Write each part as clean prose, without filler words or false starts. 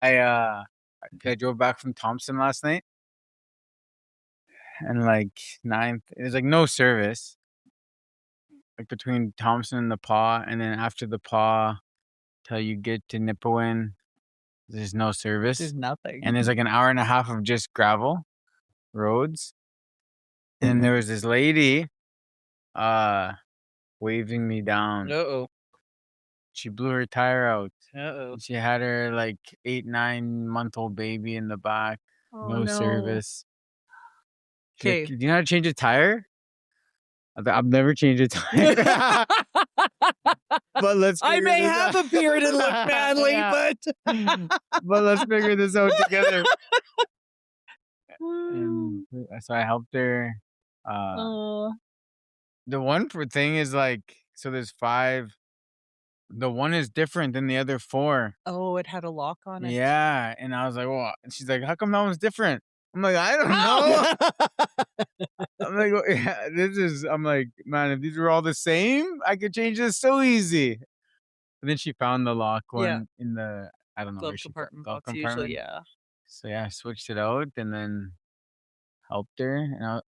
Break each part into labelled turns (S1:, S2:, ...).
S1: I drove back from Thompson last night, and like ninth, there's like no service like between Thompson and the Paw, and then after the Paw till you get to Nipawin, there's no service.
S2: There's nothing.
S1: And there's like an hour and a half of just gravel roads. And there was this lady waving me down.
S2: Uh-oh.
S1: She blew her tire out.
S2: Uh-oh.
S1: She had her like 8-9-month-old baby in the back.
S2: Oh,
S1: no service.
S2: Okay.
S1: Like, do you know how to change a tire? I've never changed a tire. But let's
S2: I may have a beard and look manly,
S1: but let's figure this out together. And so I helped her. The one thing is like, so there's 5. The one is different than the other 4.
S2: Oh, it had a lock on it.
S1: Yeah, and I was like, well, and she's like, how come that one's different? I'm like, I don't know. I'm like, well, yeah, I'm like, man, if these were all the same, I could change this so easy. And then she found the lock one in the, I don't know,
S2: glove compartment box usually, yeah.
S1: So yeah, I switched it out and then helped her.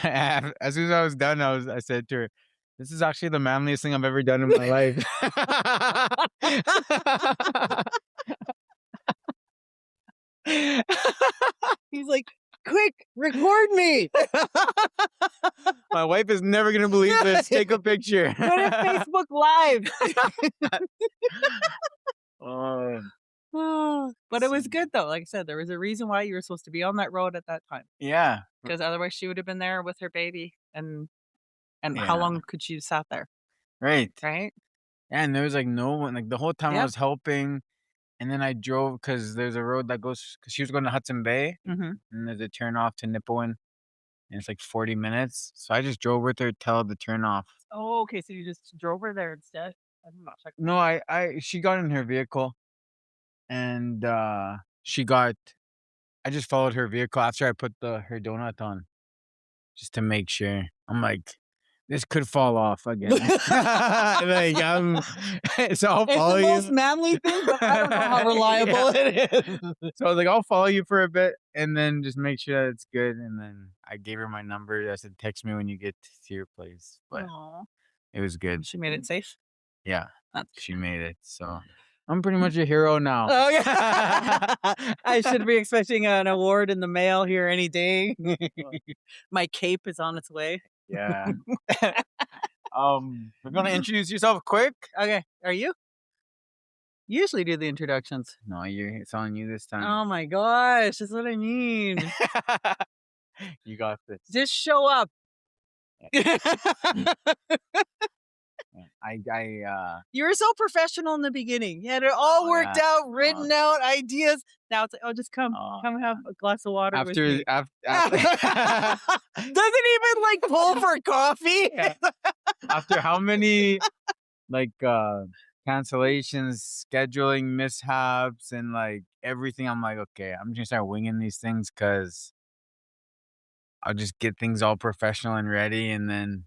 S1: And as soon as I was done, I said to her, this is actually the manliest thing I've ever done in my life.
S2: He's like, quick, record me.
S1: My wife is never going to believe this. Take a picture.
S2: Put it Facebook Live. But it was good, though. Like I said, there was a reason why you were supposed to be on that road at that time.
S1: Yeah.
S2: Because otherwise she would have been there with her baby. And how long could she have sat there?
S1: Right.
S2: Right?
S1: Yeah, and there was like no one. Like the whole time I was helping. And then I drove because there's a road that goes, because she was going to Hudson Bay.
S2: Mm-hmm.
S1: And there's a turn off to Nipawin. And it's like 40 minutes. So I just drove with her till the turn off.
S2: Oh, okay. So you just drove her there instead? I'm not checking.
S1: No, she got in her vehicle. And I just followed her vehicle after I put her donut on. Just to make sure. I'm like, this could fall off again. So I'll follow you.
S2: It's the most manly thing, but I don't know how reliable it is.
S1: So I was like, I'll follow you for a bit and then just make sure that it's good. And then I gave her my number. I said, text me when you get to your place. But it was good.
S2: She made it safe?
S1: Yeah, she made it. So I'm pretty much a hero now.
S2: Oh, yeah. I should be expecting an award in the mail here any day. My cape is on its way.
S1: Yeah. We're gonna introduce yourself quick.
S2: Okay. Are you? You usually do the introductions.
S1: No, it's on you this time.
S2: Oh my gosh, that's what I mean.
S1: You got this.
S2: Just show up. You were so professional in the beginning. You had it all worked out, written out, ideas. Now it's like, oh, just come have a glass of water with me.
S1: After
S2: Doesn't even like pull for coffee.
S1: Yeah. After how many like cancellations, scheduling mishaps, and like everything, I'm like, okay, I'm just gonna start winging these things because I'll just get things all professional and ready, and then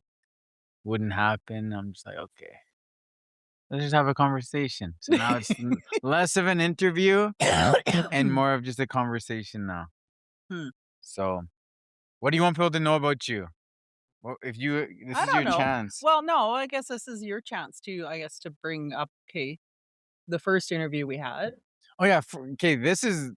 S1: wouldn't happen. I'm just like, okay, let's just have a conversation. So now it's less of an interview and more of just a conversation now. So what do you want people to know about you? Well, this is your chance.
S2: Well, no, I guess this is your chance to bring up, the first interview we had.
S1: Oh yeah. This is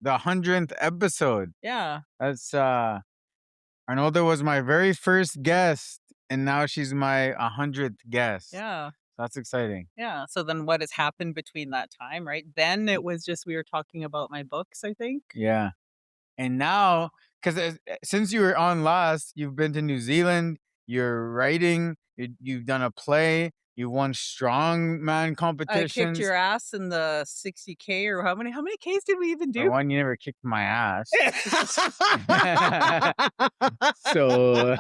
S1: the 100th episode.
S2: Yeah.
S1: That's Arnolda was my very first guest, and now she's my 100th guest.
S2: Yeah.
S1: That's exciting.
S2: Yeah. So then what has happened between that time, right? Then it was just, we were talking about my books, I think.
S1: Yeah. And now, because since you were on last, you've been to New Zealand, you're writing, you've done a play, you won strongman competitions.
S2: I kicked your ass in the 60K, or how many Ks did we even do?
S1: The one you never kicked my ass. So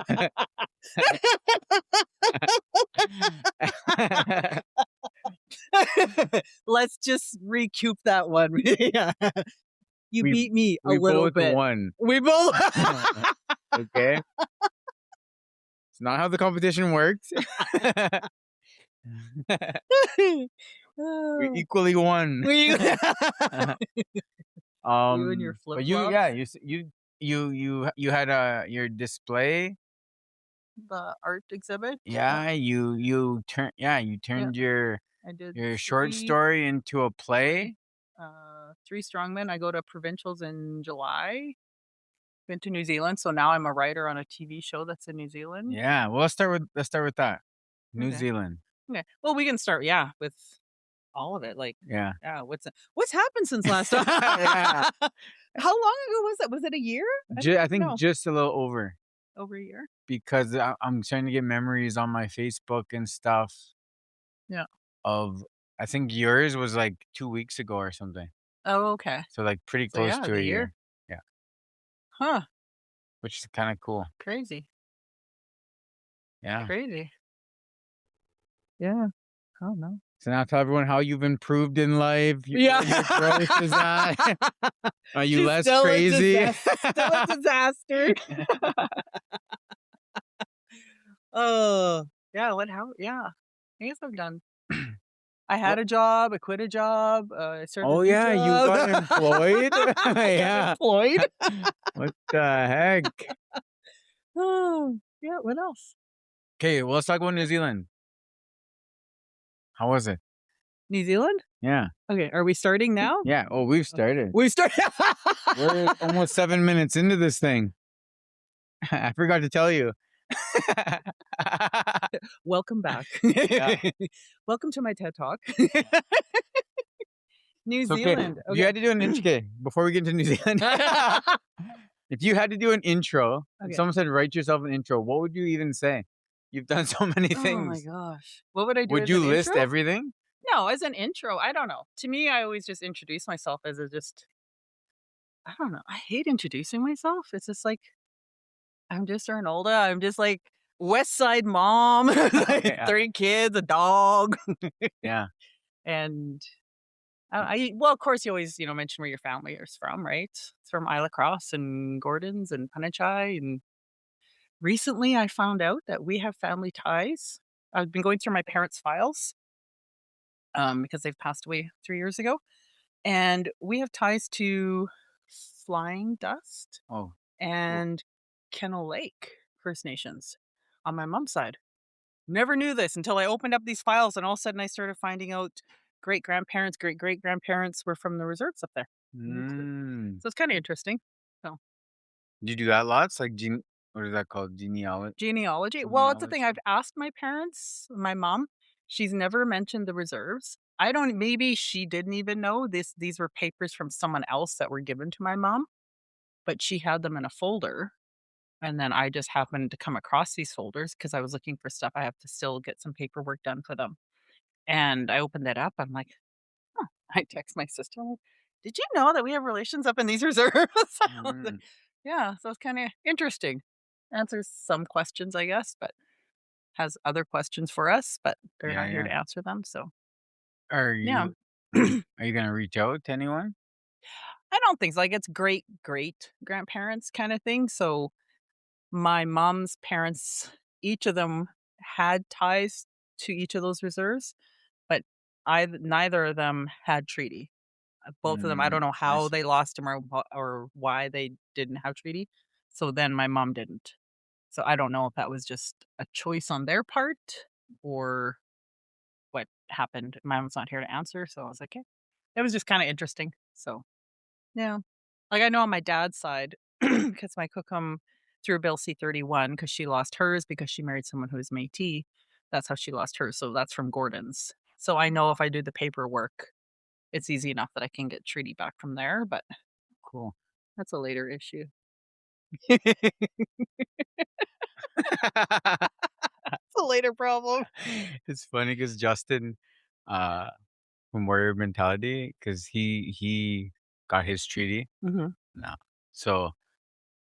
S2: let's just recoup that one. Yeah. You beat me a little bit. We both won.
S1: Okay. It's not how the competition worked. We equally won.
S2: You
S1: Um,
S2: and your
S1: but you,
S2: flip-flops.
S1: yeah, you had your display.
S2: The art exhibit.
S1: Yeah, you turned
S2: I did
S1: your short
S2: 3
S1: story into a play.
S2: 3 Strongmen. I go to provincials in July. Been to New Zealand, so now I'm a writer on a TV show that's in New Zealand.
S1: Yeah, well, let's start with that. New
S2: Okay.
S1: Zealand.
S2: Okay. Well, we can start, with all of it. Like,
S1: Yeah.
S2: what's happened since last time?
S1: Yeah.
S2: How long ago was that? Was it a year?
S1: I think just a little over
S2: Over a year.
S1: because I'm starting to get memories on my Facebook and stuff.
S2: Yeah.
S1: Of I think yours was like 2 weeks ago or something.
S2: Oh, okay.
S1: So like pretty
S2: So,
S1: close
S2: yeah,
S1: to
S2: the
S1: a
S2: year.
S1: year. Yeah,
S2: Huh.
S1: which is kind of cool.
S2: Crazy.
S1: Yeah.
S2: Crazy. Yeah. Oh no.
S1: So now tell everyone how you've improved in life. Where your growth is at. Are you
S2: She's
S1: less
S2: still
S1: crazy?
S2: still a disaster. Oh, yeah. Yeah. I guess I'm done. I had a job. I quit a job. I started
S1: Oh
S2: a new
S1: yeah, you
S2: job.
S1: got employed. Yeah.
S2: Employed.
S1: What the heck?
S2: Oh, yeah. What else?
S1: Okay, well, let's talk about New Zealand. How was it?
S2: New Zealand?
S1: Yeah.
S2: Okay. Are we starting now?
S1: Yeah. Oh, we've started.
S2: We started.
S1: We're almost 7 minutes into this thing. I forgot to tell you.
S2: Welcome back.
S1: Yeah.
S2: Welcome to my TED Talk. New
S1: Okay.
S2: Zealand.
S1: If you had to do an intro before we get into New Zealand. If you had to do an intro, if someone said write yourself an intro, what would you even say? You've done so many things.
S2: Oh my gosh. What would I do?
S1: Would
S2: as
S1: you
S2: an
S1: list
S2: intro?
S1: everything?
S2: No, as an intro, I don't know. To me, I always just introduce myself as I don't know. I hate introducing myself. It's just like, I'm just Arnolda. I'm just like West Side mom,
S1: Yeah.
S2: 3 kids, a dog.
S1: Yeah.
S2: And well, of course, you always, mention where your family is from, right? It's from Isla Cross and Gordon's and Punachai. And recently I found out that we have family ties. I've been going through my parents' files because they've passed away 3 years ago. And we have ties to Flying Dust
S1: Oh.
S2: and Kennel Lake First Nations on my mom's side. Never knew this until I opened up these files, and all of a sudden I started finding out great-grandparents, great-great-grandparents were from the reserves up there. So it's kind of interesting. So
S1: Did you do that lots? Like what is that called?
S2: genealogy. Well, it's the thing. I've asked my parents, my mom. She's never mentioned the reserves. Maybe she didn't even know this. These were papers from someone else that were given to my mom, but she had them in a folder. And then I just happened to come across these folders because I was looking for stuff. I have to still get some paperwork done for them. And I opened it up. I'm like, huh. I text my sister, I'm like, did you know that we have relations up in these reserves? Yeah, so it's kind of interesting. Answers some questions, I guess, but has other questions for us, but they're not here to answer them. So
S1: Are
S2: yeah.
S1: you are you gonna reach out to anyone?
S2: I don't think so. Like, it's great grandparents kind of thing. So my mom's parents, each of them had ties to each of those reserves, but neither of them had treaty. Both of them, I don't know how they lost them or why they didn't have treaty. So then my mom didn't. So I don't know if that was just a choice on their part or what happened. My mom's not here to answer, so I was like, okay. It was just kind of interesting. So yeah, like I know on my dad's side, because my cookum through Bill C-31 because she lost hers because she married someone who was Métis. That's how she lost hers. So that's from Gordon's. So I know if I do the paperwork, it's easy enough that I can get treaty back from there. But
S1: Cool.
S2: that's a later issue. It's a later problem.
S1: It's funny because Justin, from Warrior Mentality, because he got his treaty.
S2: Mm-hmm.
S1: No, so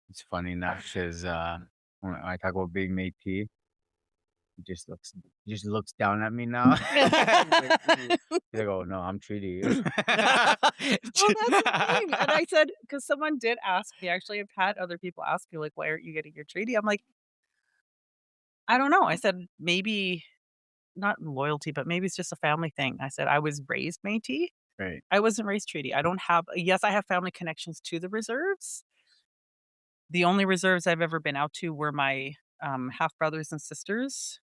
S1: it's funny now because when I talk about being Métis, he just looks down at me now. He's like, "Oh no, I'm treaty."
S2: Well, that's the thing. And I said, because someone did ask me, actually, I've had other people ask me, like, why aren't you getting your treaty? I'm like, I don't know. I said, maybe not loyalty, but maybe it's just a family thing. I said I was raised Métis.
S1: Right.
S2: I wasn't raised treaty. I don't have yes, I have family connections to the reserves. The only reserves I've ever been out to were my, half brothers and sisters.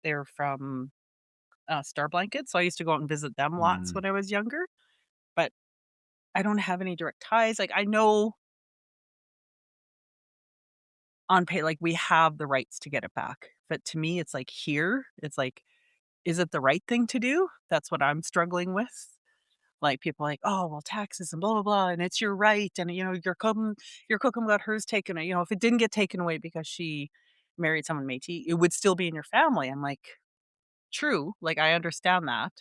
S2: They're from, Star Blanket, so I used to go out and visit them lots
S1: Mm,
S2: when I was younger, but I don't have any direct ties. Like, I know on pay like, we have the rights to get it back, but to me, it's like here, it's like, is it the right thing to do? That's what I'm struggling with. Like, people are like, "Oh, well, taxes and blah, blah, blah, and it's your right, and, your cookum got hers taken away." If it didn't get taken away because she married someone Métis, it would still be in your family. I'm like, "True, like, I understand that."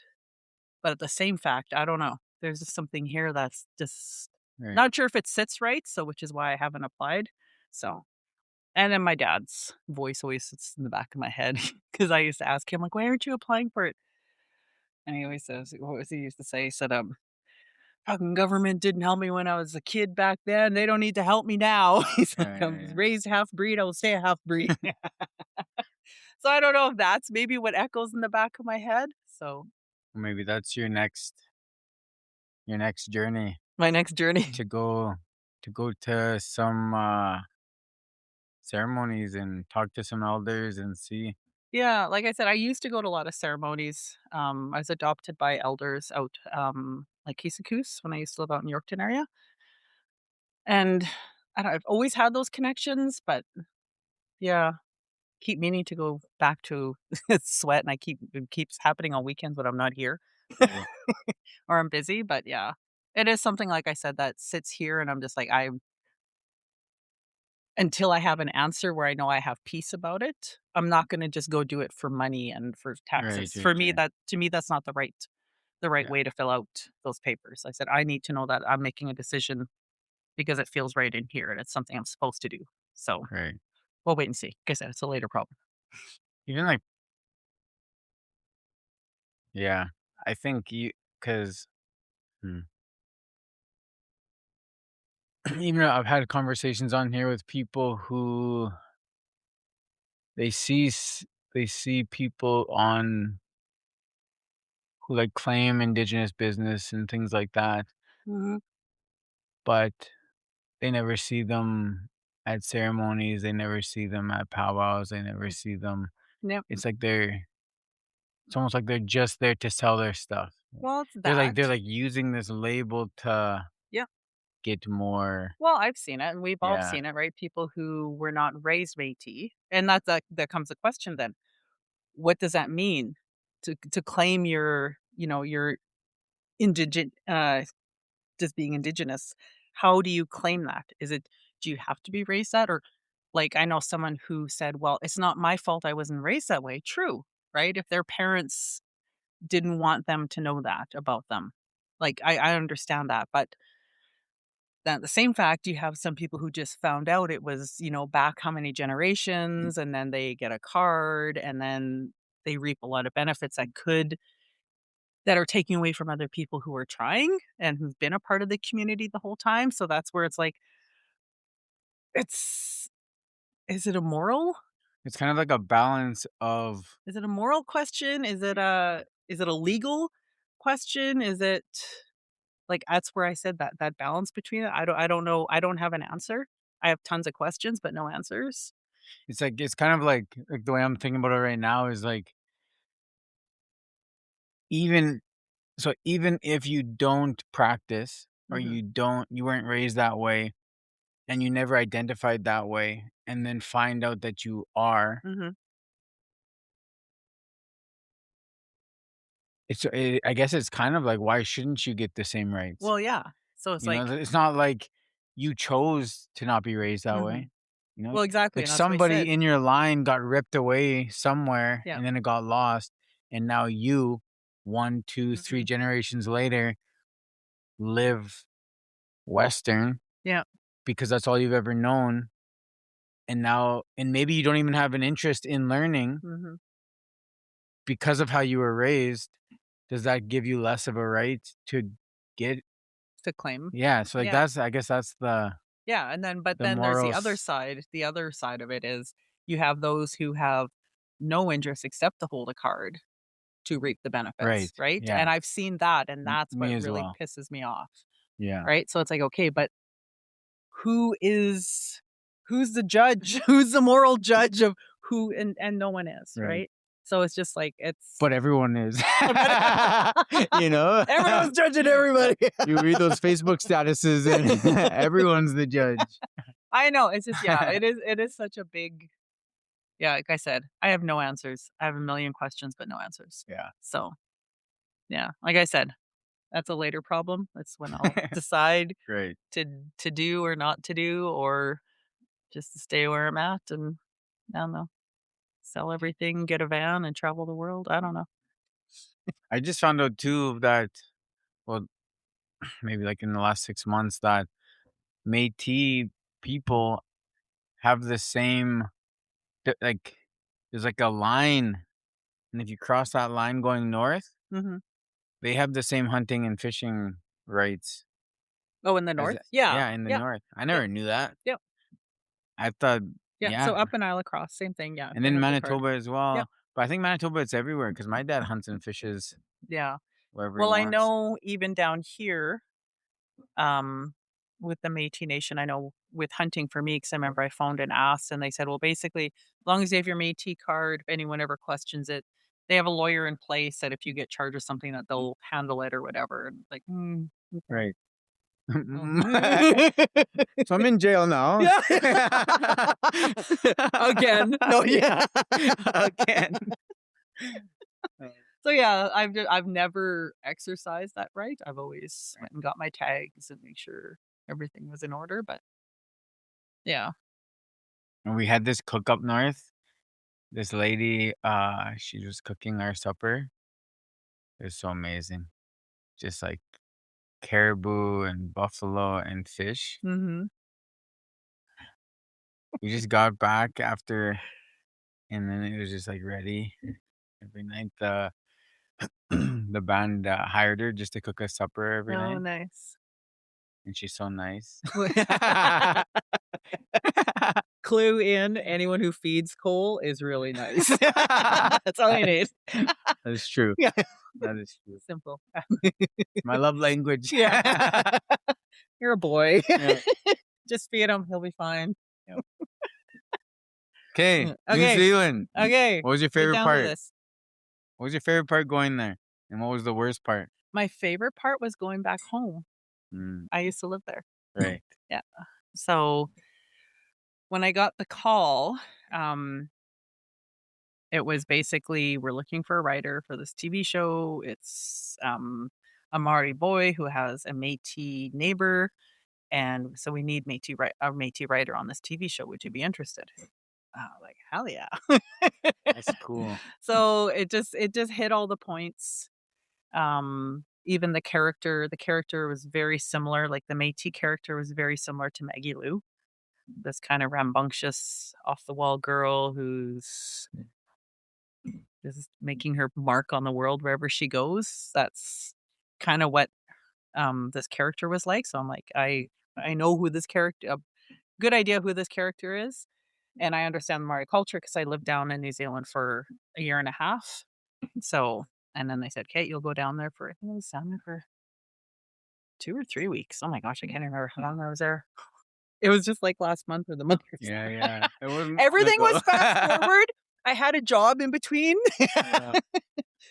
S2: But at the same fact, I don't know. There's just something here that's just
S1: right.
S2: not sure if it sits right, so which is why I haven't applied. So and then my dad's voice always sits in the back of my head because I used to ask him, like, "Why aren't you applying for it?" And he always says what was he used to say? He said, "Fucking government didn't help me when I was a kid back then. They don't need to help me now." He's like, "I was
S1: Right.
S2: raised half breed. I will stay a half breed." So I don't know if that's maybe what echoes in the back of my head. So
S1: Maybe that's your next journey
S2: my next journey.
S1: to go to some ceremonies and talk to some elders and see.
S2: Yeah, like I said, I used to go to a lot of ceremonies. I was adopted by elders out, like Kisakus when I used to live out in Yorkton area, and I've always had those connections, but yeah, keep meaning to go back to sweat, and it keeps happening on weekends when I'm not here
S1: Right.
S2: or I'm busy. But yeah, it is something like I said that sits here, and I'm just like I until I have an answer where I know I have peace about it, I'm not going to just go do it for money and for
S1: Right.
S2: taxes.
S1: Right.
S2: For me,
S1: Right.
S2: that to me that's not the right
S1: Yeah.
S2: way to fill out those papers. I said I need to know that I'm making a decision because it feels right in here and it's something I'm supposed to do. So
S1: Right.
S2: we'll wait and see. Like I said, it's a later problem.
S1: Even like, yeah, I think you because even though I've had conversations on here with people who they see s- they see people on who like claim indigenous business and things like that,
S2: Mhm.
S1: but they never see them at ceremonies. They never see them at powwows. They never see them.
S2: Yep.
S1: It's like it's almost like they're just there to sell their stuff.
S2: Well, it's
S1: They're
S2: that.
S1: like using this label to
S2: Yeah.
S1: get more.
S2: Well, I've seen it and we've all
S1: Yeah,
S2: seen it, right? People who were not raised Métis. And that comes a question then. What does that mean to claim your indigent just being indigenous? How do you claim that? Do you have to be raised that or like I know someone who said, "Well, it's not my fault I wasn't raised that way." True, right? If their parents didn't want them to know that about them. Like I understand that, but then at the same fact, you have some people who just found out it was, back how many generations and then they get a card and then they reap a lot of benefits that are taking away from other people who are trying and who've been a part of the community the whole time. So that's where it's like, it's is it a moral?
S1: it's kind of like a balance of.
S2: Is it a moral question? Is it a legal question? Is it like that's where I said that balance between it. I don't know. I don't have an answer. I have tons of questions, but no answers.
S1: It's kind of like the way I'm thinking about it right now is like even even if you don't practice or
S2: Mhm.
S1: you weren't raised that way and you never identified that way and then find out that you are,
S2: Mhm.
S1: I guess it's kind of like why shouldn't you get the same rights?
S2: Well, yeah. So it's like
S1: It's not like you chose to not be raised that
S2: mhm.
S1: way. You know,
S2: Well, exactly,
S1: like
S2: and that's what I
S1: somebody
S2: said.
S1: in your line got ripped away somewhere
S2: Yeah.
S1: and then it got lost. And now you, one, two, three
S2: Mhm.
S1: generations later, live Western
S2: Yeah.
S1: because that's all you've ever known. And maybe you don't even have an interest in learning
S2: Mhm.
S1: because of how you were raised. Does that give you less of a right to get?
S2: To claim.
S1: Yeah. So like
S2: Yeah.
S1: I guess that's
S2: Yeah, and then but
S1: the
S2: then there's
S1: morals.
S2: the other side of it is you have those who have no interest except to hold a card to reap the
S1: Right.
S2: benefits, right?
S1: Yeah.
S2: And I've seen that, and that's
S1: Me
S2: what
S1: as
S2: really
S1: well.
S2: pisses me off,
S1: Yeah.
S2: right? So it's like, okay, but who is who's the judge? Who's the moral judge of who, and no one is,
S1: Right.
S2: right? So it's just like it's
S1: But everyone is.
S2: but
S1: You know?
S2: everyone's judging everybody.
S1: You read those Facebook statuses and everyone's the judge.
S2: I know, it's just yeah, it is such a big yeah, like I said, I have no answers. I have a million questions, but no answers.
S1: Yeah.
S2: So, yeah, like I said, that's a later problem. That's when I'll decide
S1: Great.
S2: to to do or not to do, or just to stay where I'm at, and I don't know, sell everything, get a van, and travel the world. I don't know.
S1: I just found out too that, well, maybe like in the last 6 months, that Métis people have the same, like, there's like a line. And if you cross that line going north,
S2: Mhm.
S1: they have the same hunting and fishing rights
S2: Oh, in the
S1: as,
S2: north? Yeah.
S1: yeah, in the
S2: Yeah.
S1: north. I
S2: Yep.
S1: never knew that.
S2: Yep.
S1: I thought,
S2: Yeah.
S1: yeah.
S2: So up in Isle Cross, same thing. Yeah. If
S1: And
S2: you
S1: then
S2: have the card.
S1: Manitoba as
S2: Yep.
S1: well. But I think Manitoba, it's everywhere because my dad hunts and fishes
S2: Yeah.
S1: wherever he
S2: Well, I
S1: wants.
S2: know even down here, um, with the Métis Nation, I know with hunting for me, because I remember I phoned and asked, and they said, well, basically, as long as you have your Métis card, if anyone ever questions it, they have a lawyer in place that if you get charged with something, that they'll handle it or whatever. And like, okay.
S1: Right.
S2: Well,
S1: So I'm in jail now.
S2: yeah. Again. No, yeah.
S1: Again.
S2: So yeah, I've never exercised that right. I've always went and got my tags and make sure everything was in order. But yeah.
S1: And we had this cook up north. This lady, she was cooking our supper. It was so amazing. Just like caribou and buffalo and fish.
S2: Hmm.
S1: We just got back after, and then it was just like ready. Every night the the band hired her just to cook us supper every
S2: Oh,
S1: night,
S2: nice.
S1: and she's so nice.
S2: Clue in: anyone who feeds Cole is really nice. That's all you need.
S1: That is true.
S2: Yeah.
S1: That is true.
S2: Simple.
S1: My love language.
S2: Yeah. You're a boy.
S1: Yeah.
S2: Just feed him. He'll be fine.
S1: Okay, New
S2: Okay.
S1: Zealand.
S2: Okay.
S1: What was your
S2: Get
S1: favorite
S2: down to
S1: part?
S2: this.
S1: What was your favorite part going there? And what was the worst part?
S2: My favorite part was going back home.
S1: Mm,
S2: I used to live there.
S1: right.
S2: Yeah. So when I got the call, um, it was basically, we're looking for a writer for this TV show. It's a Maori boy who has a Métis neighbor, and so we need a Métis writer on this TV show. Would you be interested? Like hell yeah!
S1: That's cool.
S2: So it just hit all the points. Even the character was very similar. Like the Métis character was very similar to Maggie Lou, this kind of rambunctious, off the wall girl who's just making her mark on the world wherever she goes. That's kind of what this character was like. So I'm like, I know who this character, a good idea who this character is, and I understand the Maori culture because I lived down in New Zealand for a year and a half. So, and then they said, Kate, you'll go down there for, I think I was down there for 2 or 3 weeks. Oh my gosh, I can't remember how long I was there. It was just like last month or the month
S1: Yeah,
S2: before.
S1: yeah. It wasn't
S2: Everything was fast
S1: political.
S2: forward. I had a job in between.
S1: Yeah.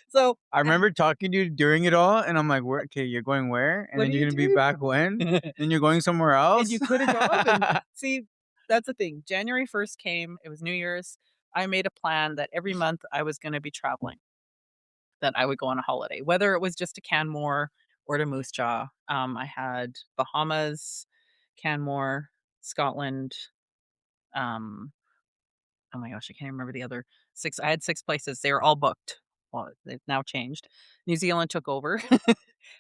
S2: So,
S1: I remember talking to you during it all, and I'm like, "Where? Okay, you're going where? And
S2: what
S1: then
S2: do
S1: you're
S2: you
S1: gonna be
S2: do?
S1: back when? Then you're going somewhere
S2: And
S1: else?"
S2: you quit a job, and see, that's the thing. January 1st came, it was New Year's. I made a plan that every month I was gonna be traveling, that I would go on a holiday, whether it was just to Canmore or to Moose Jaw. I had Bahamas, Canmore, Scotland, um, oh my gosh, I can't remember the other 6. I had 6 places. They were all booked. Well, they've now changed. New Zealand took over.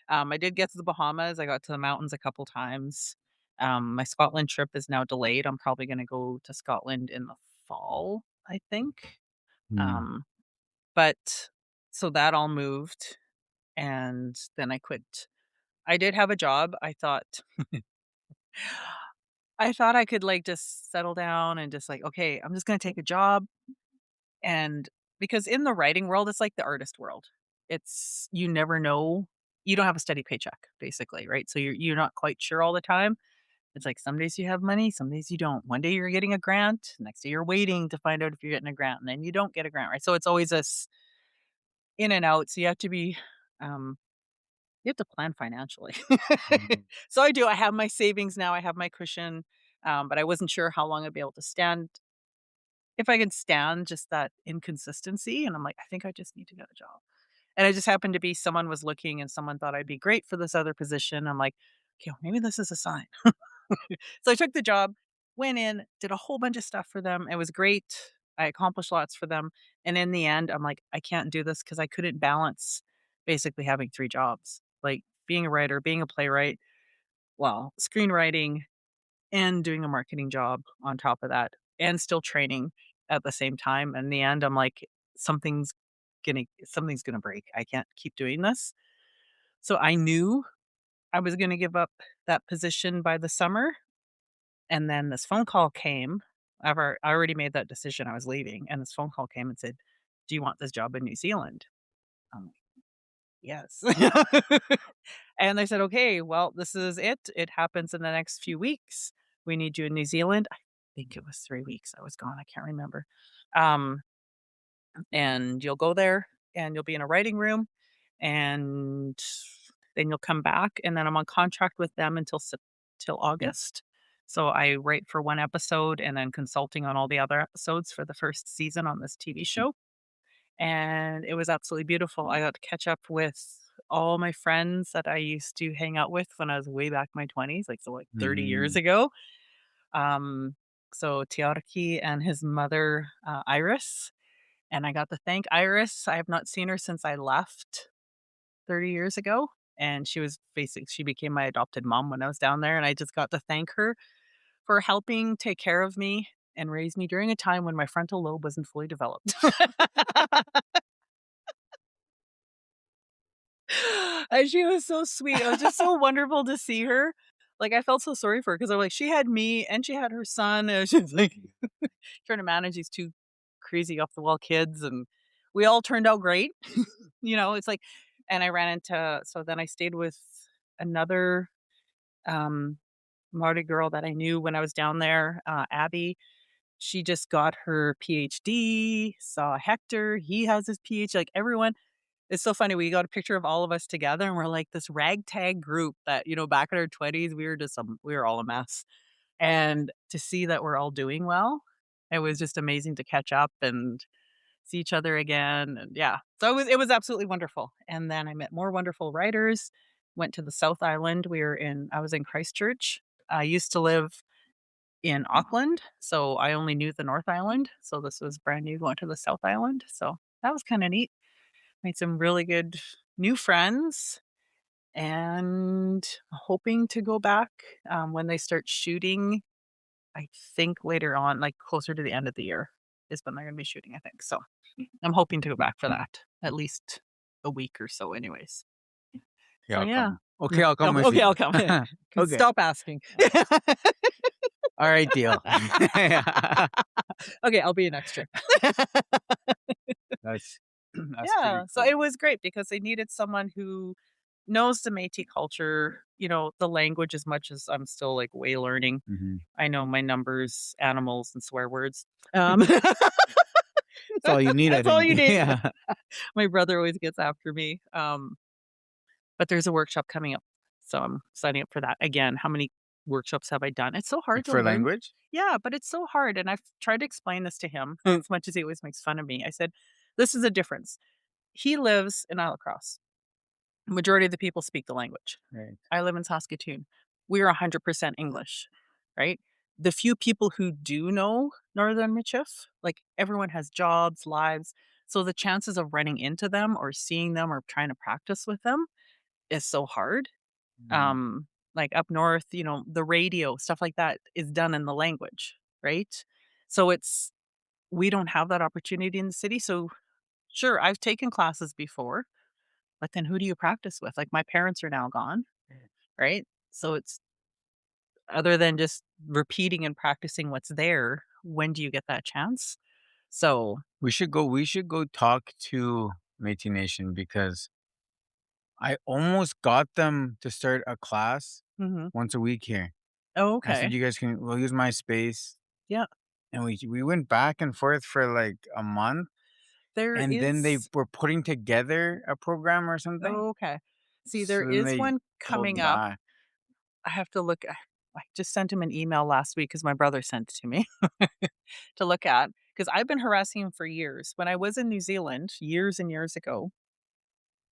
S2: I did get to the Bahamas. I got to the mountains a couple times. My Scotland trip is now delayed. I'm probably gonna go to Scotland in the fall, I think.
S1: Hmm.
S2: Um, but so that all moved, and then I quit. I did have a job. I thought I could, like, just settle down and just like, "Okay, I'm just gonna take a job," and because in the writing world, it's like the artist world. It's you never know. You don't have a steady paycheck, basically, right? So you're not quite sure all the time. It's like some days you have money, some days you don't. One day you're getting a grant, next day you're waiting to find out if you're getting a grant, and then you don't get a grant, right? So it's always this in and out. So you have to be, um, you have to plan financially.
S1: Mhm.
S2: So I do. I have my savings now. I have my cushion, but I wasn't sure how long I'd be able to stand. If I can stand just that inconsistency, and I'm like, I think I just need to get a job. And it just happened to be someone was looking, and someone thought I'd be great for this other position. I'm like, okay, well, maybe this is a sign. So I took the job, went in, did a whole bunch of stuff for them. It was great. I accomplished lots for them. And in the end, I'm like, I can't do this because I couldn't balance basically having 3 jobs. Like being a writer, being a playwright, well, screenwriting and doing a marketing job on top of that and still training at the same time. In the end, I'm like, something's something's gonna break. I can't keep doing this. So I knew I was gonna give up that position by the summer. And then this phone call came. I already made that decision, I was leaving, and this phone call came and said, "Do you want this job in New Zealand?" I'm like, "Yes." And they said, "Okay, well, this is it. It happens in the next few weeks. We need you in New Zealand." I think it was 3 weeks I was gone, I can't remember. Um, and you'll go there, and you'll be in a writing room, and then you'll come back, and then I'm on contract with them until till August. So I write for 1 episode and then consulting on all the other episodes for the 1st season on this TV show, and it was absolutely beautiful. I got to catch up with all my friends that I used to hang out with when I was way back in my 20s, like, so, like, 30 years
S1: Mhm.
S2: ago. Um, so Tiaraki and his mother, Iris, and I got to thank Iris. I have not seen her since I left 30 years ago, and she became my adopted mom when I was down there, and I just got to thank her for helping take care of me and raise me during a time when my frontal lobe wasn't fully developed. And she was so sweet. It was just so wonderful to see her. Like, I felt so sorry for her because 'cause I'm like, she had me and she had her son, and she was like trying to manage these 2 crazy off the wall kids, and we all turned out great. It's like and I ran into so then I stayed with another, um, Mardi girl that I knew when I was down there, Abby. She just got her PhD, saw Hector, he has his like, everyone it's so funny, we got a picture of all of us together, and we're like this ragtag group that, back in our 20s, we were all a mess, and to see that we're all doing well, it was just amazing to catch up and see each other again, and yeah. So it was absolutely wonderful, and then I met more wonderful writers, went to the South Island, I was in Christchurch. I used to live in Auckland, so I only knew the North Island, so this was brand new going to the South Island, so that was kinda neat. Made some really good new friends, and hoping to go back, when they start shooting, I think later on, like, closer to the end of the year is when they're gonna be shooting, I think, so I'm hoping to go back for that, at least a week or so anyways.
S1: Yeah,
S2: So,
S1: I'll
S2: yeah.
S1: come. Okay, I'll come with
S2: Okay,
S1: you.
S2: I'll come.
S1: Okay.
S2: Stop asking.
S1: Alright, deal. Yeah.
S2: Okay, I'll be an extra.
S1: That's that's pretty
S2: Yeah, so
S1: cool.
S2: it was great because they needed someone who knows the Métis culture, the language as much as I'm still, like, way learning.
S1: Mhm.
S2: I know my numbers, animals, and swear words. Um,
S1: That's all you need, I
S2: that's all
S1: think.
S2: you need.
S1: Yeah.
S2: My brother always gets after me. But there's a workshop coming up, so I'm signing up for that. Again, how many workshops have I done? It's so hard
S1: Like,
S2: to
S1: for
S2: learn.
S1: language?
S2: Yeah, but it's so hard, and I've tried to explain this to him as much as he always makes fun of me. I said, "This is a difference." He lives in Isle Cross. Majority of the people speak the language.
S1: Right.
S2: I live in Saskatoon. We're 100% English, right? The few people who do know Northern Michif, like, everyone has jobs, lives, so the chances of running into them or seeing them or trying to practice with them is so hard.
S1: Mhm.
S2: Um, like up north, the radio, stuff like that is done in the language, right? So we don't have that opportunity in the city. So sure, I've taken classes before, but then who do you practice with? Like my parents are now gone, right? So it's other than just repeating and practicing what's there, when do you get that chance? So
S1: We should go talk to Métis Nation because I almost got them to start a class
S2: Mhm.
S1: once a week here.
S2: Oh,
S1: I said,
S2: okay.
S1: "You guys we'll use my space,"
S2: Yeah.
S1: and we went back and forth for, like, a month,
S2: There
S1: and then they
S2: is
S1: were putting together a program or something,
S2: Oh, okay. See, there
S1: so then
S2: is
S1: they
S2: one
S1: pulled
S2: coming up.
S1: back.
S2: I have to look. I just sent him an email last week because my brother sent it to me to look at. Because 'cause I've been harassing him for years. When I was in New Zealand years and years ago,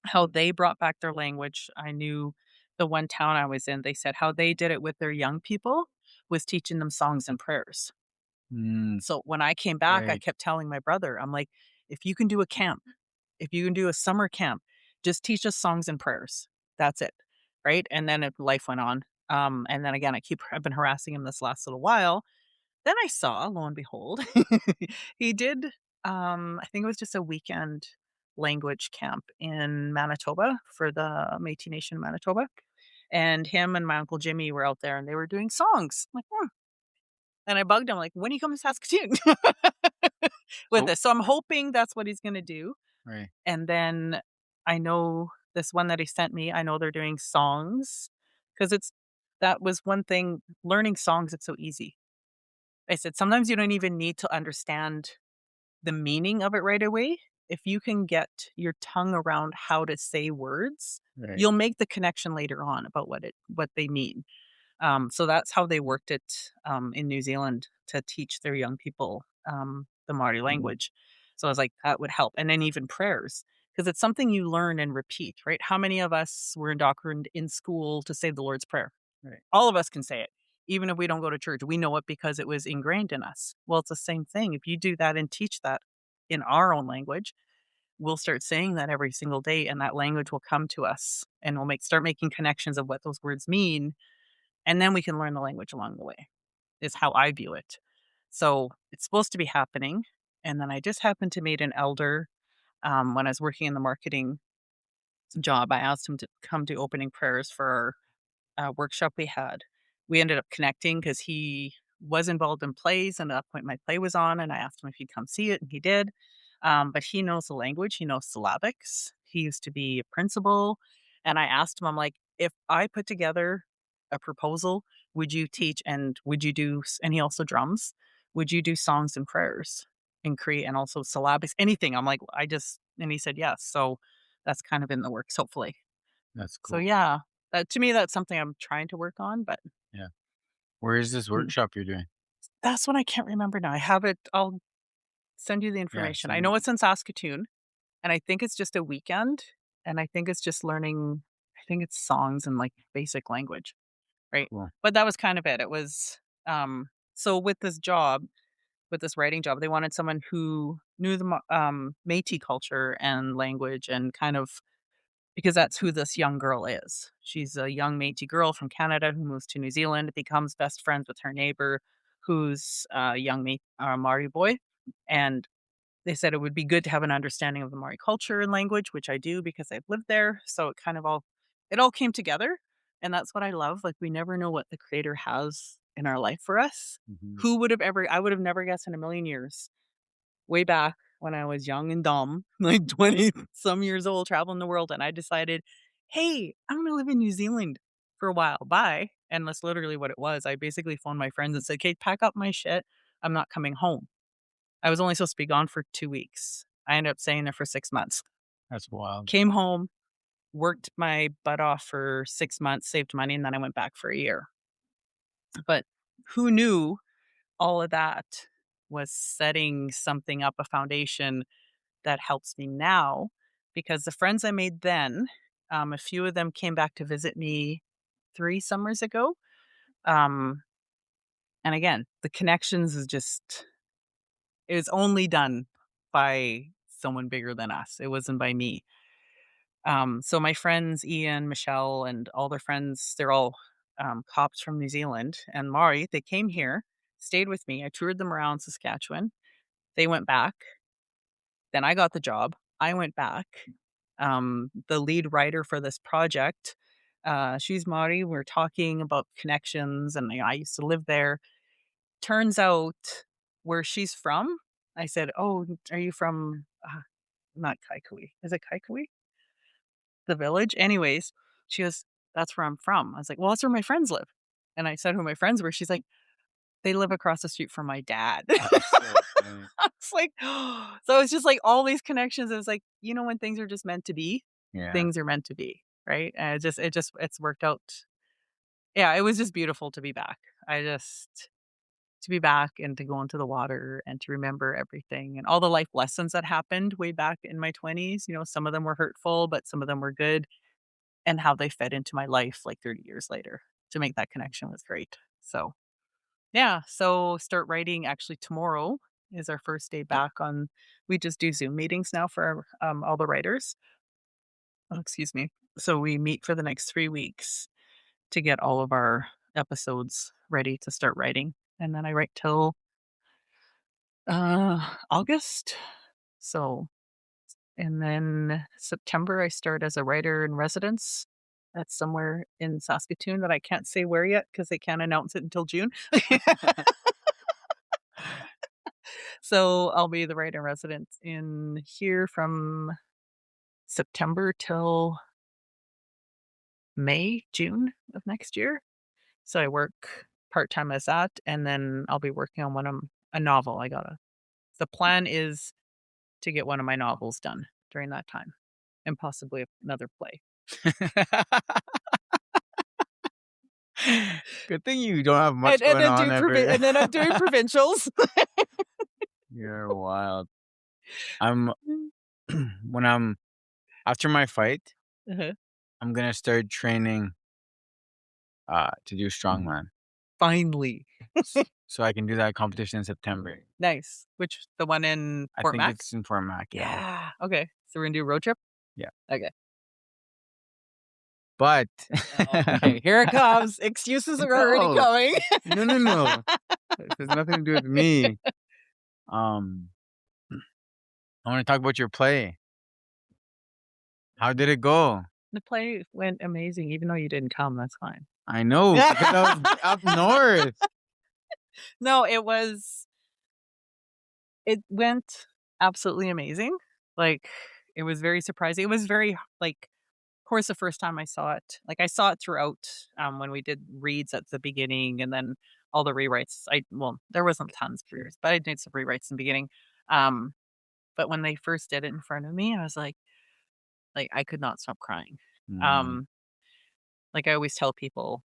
S2: how they brought back their language, I knew the one town I was in, they said how they did it with their young people was teaching them songs and prayers.
S1: Mm,
S2: So when I came back, I
S1: right,
S2: kept telling my brother, I'm like, "If you can do a camp, if you can do a summer camp, just teach us songs and prayers. That's it." Right? And then life went on. And then again, I've been harassing him this last little while. Then I saw, lo and behold, he did, I think it was just a weekend language camp in Manitoba for the Métis Nation of Manitoba. And him and my uncle Jimmy were out there and they were doing songs. I'm like, "Hmm." And I bugged him like, "When are you coming to Saskatoon with
S1: so
S2: this?" So I'm hoping that's what he's gonna do.
S1: right,
S2: And then I know this one that he sent me, I know they're doing songs because that was one thing, learning songs, it's so easy. I said, sometimes you don't even need to understand the meaning of it right away. If you can get your tongue around how to say words,
S1: right,
S2: you'll make the connection later on about what they mean. So that's how they worked it in New Zealand to teach their young people the Māori language. So I was like, that would help. And then even prayers, because it's something you learn and repeat, right? How many of us were indoctrinated in school to say the Lord's Prayer?
S1: right,
S2: All of us can say it. Even if we don't go to church, we know it because it was ingrained in us. Well, it's the same thing. If you do that and teach that in our own language, we'll start saying that every single day, and that language will come to us, and we'll start making connections of what those words mean, and then we can learn the language along the way. Is how I view it. So it's supposed to be happening, and then I just happened to meet an elder when I was working in the marketing job. I asked him to come to opening prayers for workshop we had. We ended up connecting because he was involved in plays, and at that point, my play was on, and I asked him if he'd come see it, and he did. But he knows the language, he knows syllabics. He used to be a principal, and I asked him, I'm like, if I put together a proposal, would you teach and would you do, and he also drums, would you do songs and prayers and create, and also syllabics, anything? I'm like, and he said yes. So that's kind of in the works, hopefully.
S1: that's
S2: So
S1: cool,
S2: yeah, to me, that's something I'm trying to work on, but
S1: yeah. Where is this
S2: mm,
S1: workshop you're doing?
S2: that's what I can't remember now. I have it. I'll send you the
S1: Yeah,
S2: information. I
S1: send
S2: know it's in Saskatoon, and I think it's just a weekend, and I think it's just learning. I think it's songs and like basic language, right?
S1: cool,
S2: But that was kind of it. It was so with this job, with this writing job, they wanted someone who knew the Métis culture and language and kind of, because that's who this young girl is. She's a young Métis girl from Canada who moves to New Zealand, becomes best friends with her neighbor, who's a young Maori boy. And they said it would be good to have an understanding of the Maori culture and language, which I do because I've lived there. So it all came together. And that's what I love. Like, we never know what the creator has in our life for us.
S1: mhm,
S2: I would have never guessed in a million years, way back when I was young and dumb, like 20 some years old, traveling the world, and I decided, "Hey, I'm gonna live in New Zealand for a while. Bye." And that's literally what it was. I basically phoned my friends and said, "Okay, pack up my shit. I'm not coming home." I was only supposed to be gone for 2 weeks. I ended up staying there for 6 months.
S1: that's wild.
S2: Came home, worked my butt off for 6 months, saved money, and then I went back for a year. But who knew all of that was setting something up, a foundation that helps me now, because the friends I made then, a few of them came back to visit me 3 summers ago. Um, and again, the connections is just, it was only done by someone bigger than us. It wasn't by me. So my friends, Ian, Michelle, and all their friends, they're all cops from New Zealand and Maori. They came here, stayed with me. I toured them around Saskatchewan. They went back. Then I got the job. I went back. The lead writer for this project, she's Maori. We're talking about connections, and I used to live there. Turns out where she's from, I said, "Oh, are you from, not Kaikui. Is it Kaikui? The village?" Anyways, she goes, "That's where I'm from." I was like, "Well, that's where my friends live." And I said who my friends were. She's like, "They live across the street from my dad."
S1: That's so funny.
S2: I was like, so it's just like all these connections. It was like, when things are just meant to be,
S1: Yeah.
S2: things are meant to be, right? And it's worked out. Yeah, it was just beautiful to be back. I just to be back and to go into the water and to remember everything and all the life lessons that happened way back in my 20s. Some of them were hurtful, but some of them were good, and how they fed into my life like 30 years later. To make that connection was great. So, yeah, so start writing actually tomorrow is our first day back on. We just do Zoom meetings now for all the writers. Oh, excuse me. So we meet for the next 3 weeks to get all of our episodes ready to start writing. And then I write till August. So, and then September, I start as a writer in residence. That's somewhere in Saskatoon that I can't say where yet because they can't announce it until June. So I'll be the writer in residence in here from September till May, June of next year. So I work part time as that, and then I'll be working on a novel. The plan is to get one of my novels done during that time, and possibly another play.
S1: Good thing you don't have much going on ever.
S2: And then I'm doing provincials.
S1: You're wild. I'm when I'm after my fight,
S2: Uh-huh.
S1: I'm gonna start training to do strongman.
S2: Finally.
S1: So I can do that competition in September.
S2: Nice. Which the one in
S1: I
S2: Fort
S1: think
S2: Mac?
S1: it's in Fort Mac, yeah.
S2: Yeah. Okay. So we're gonna do a road trip?
S1: Yeah.
S2: Okay.
S1: But
S2: Oh, okay. Here it comes. Excuses are already
S1: no,
S2: coming.
S1: no, no, no. This has nothing to do with me. Um, I want to talk about your play. How did it go?
S2: The play went amazing, even though you didn't come, that's fine.
S1: I know because I was up north.
S2: No, it went absolutely amazing. Like, it was very surprising. It was very, like, of course, the first time I saw it, like, I saw it throughout, when we did reads at the beginning and then all the rewrites. Well, there wasn't tons of rewrites, but I did some rewrites in the beginning. Um, but when they first did it in front of me, I was like, I could not stop crying.
S1: Mm,
S2: Um, like I always tell people,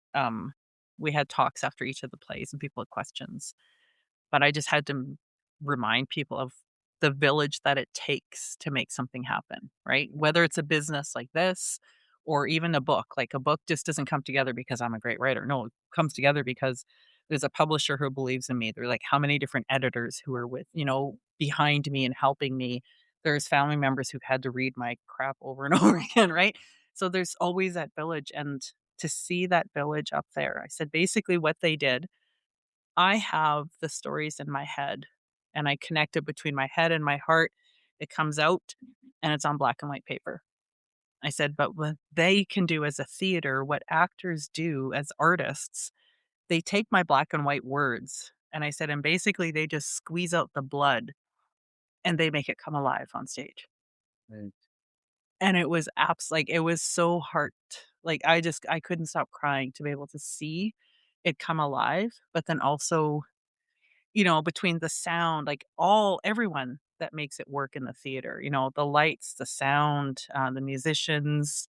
S2: we had talks after each of the plays and people had questions. But I just had to remind people of the village that it takes to make something happen, right? Whether it's a business like this or even a book. Like, a book just doesn't come together because I'm a great writer. No, it comes together because there's a publisher who believes in me. There are like how many different editors who are behind me and helping me. There's family members who've had to read my crap over and over again, right? So there's always that village. And to see that village up there, I said basically what they did. I have the stories in my head, and I connect it between my head and my heart. It comes out, and it's on black and white paper. I said, but what they can do as a theater, what actors do as artists, they take my black and white words, and I said, and basically they just squeeze out the blood and they make it come alive on stage.
S1: right.
S2: And it was like, it was so like, I couldn't stop crying to be able to see it come alive, but then also between the sound, like everyone that makes it work in the theater, the lights, the sound, the musicians,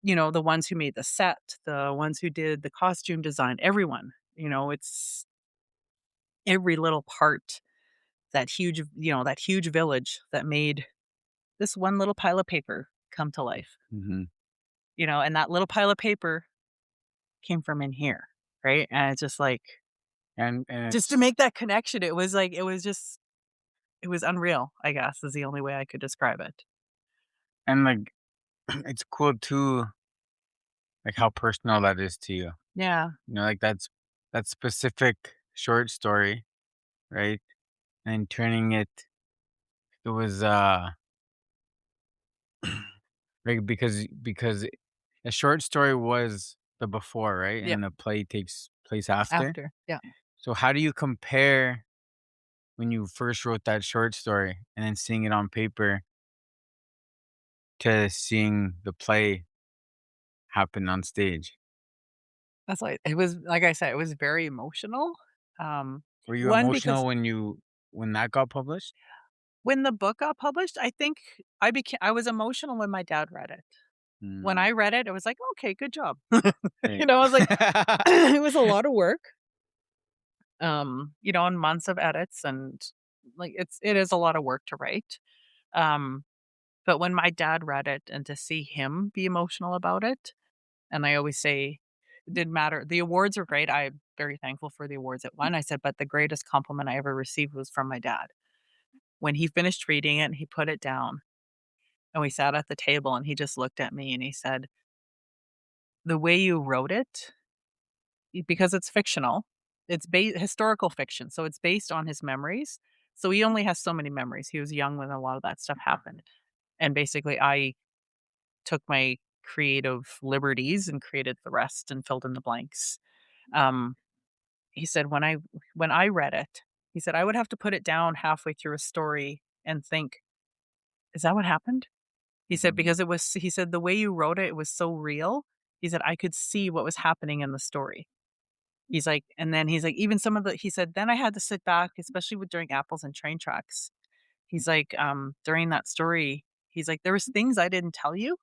S2: the ones who made the set, the ones who did the costume design, everyone, it's every little part, that huge village that made this one little pile of paper come to life,
S1: Mhm.
S2: and that little pile of paper came from in here. Right. And it's just like,
S1: And
S2: just to
S1: it's
S2: make that connection, it was like, it was unreal, I guess, is the only way I could describe it.
S1: and, like, it's cool too, like, how personal that is to you.
S2: Yeah.
S1: Like, that specific short story, right? And turning it was, like, because a short story was the before, right?
S2: Yep.
S1: And the play takes place after.
S2: After. Yeah.
S1: So how do you compare when you first wrote that short story and then seeing it on paper to seeing the play happen on stage?
S2: That's like it was like I said, it was very emotional. Um,
S1: Were you
S2: one,
S1: emotional
S2: because
S1: when that got published?
S2: when the book got published, I think I was emotional when my dad read it. When
S1: Mm,
S2: I read it, it was like, "Okay, good job."
S1: right.
S2: I was like it was a lot of work, and months of edits, and, like, it is a lot of work to write. Um, but when my dad read it and to see him be emotional about it, and I always say it didn't matter. The awards are great. I'm very thankful for the awards it won. I said, but the greatest compliment I ever received was from my dad. When he finished reading it and he put it down and we sat at the table and he just looked at me and he said, "The way you wrote it, because it's fictional, it's historical fiction, so it's based on his memories. So he only has so many memories. He was young when a lot of that stuff happened. And basically I took my creative liberties and created the rest and filled in the blanks." Um, he said, when I read it, he said, "I would have to put it down halfway through a story and think, 'Is that what happened?'" He said,
S1: Mhm,
S2: "Because he said, "the way you wrote it, it was so real." He said, "I could see what was happening in the story." He's like, and then he's like, even some of the he said, "Then I had to sit back, especially with during apples and train tracks." He's like, during that story, he's like, "There was things I didn't tell you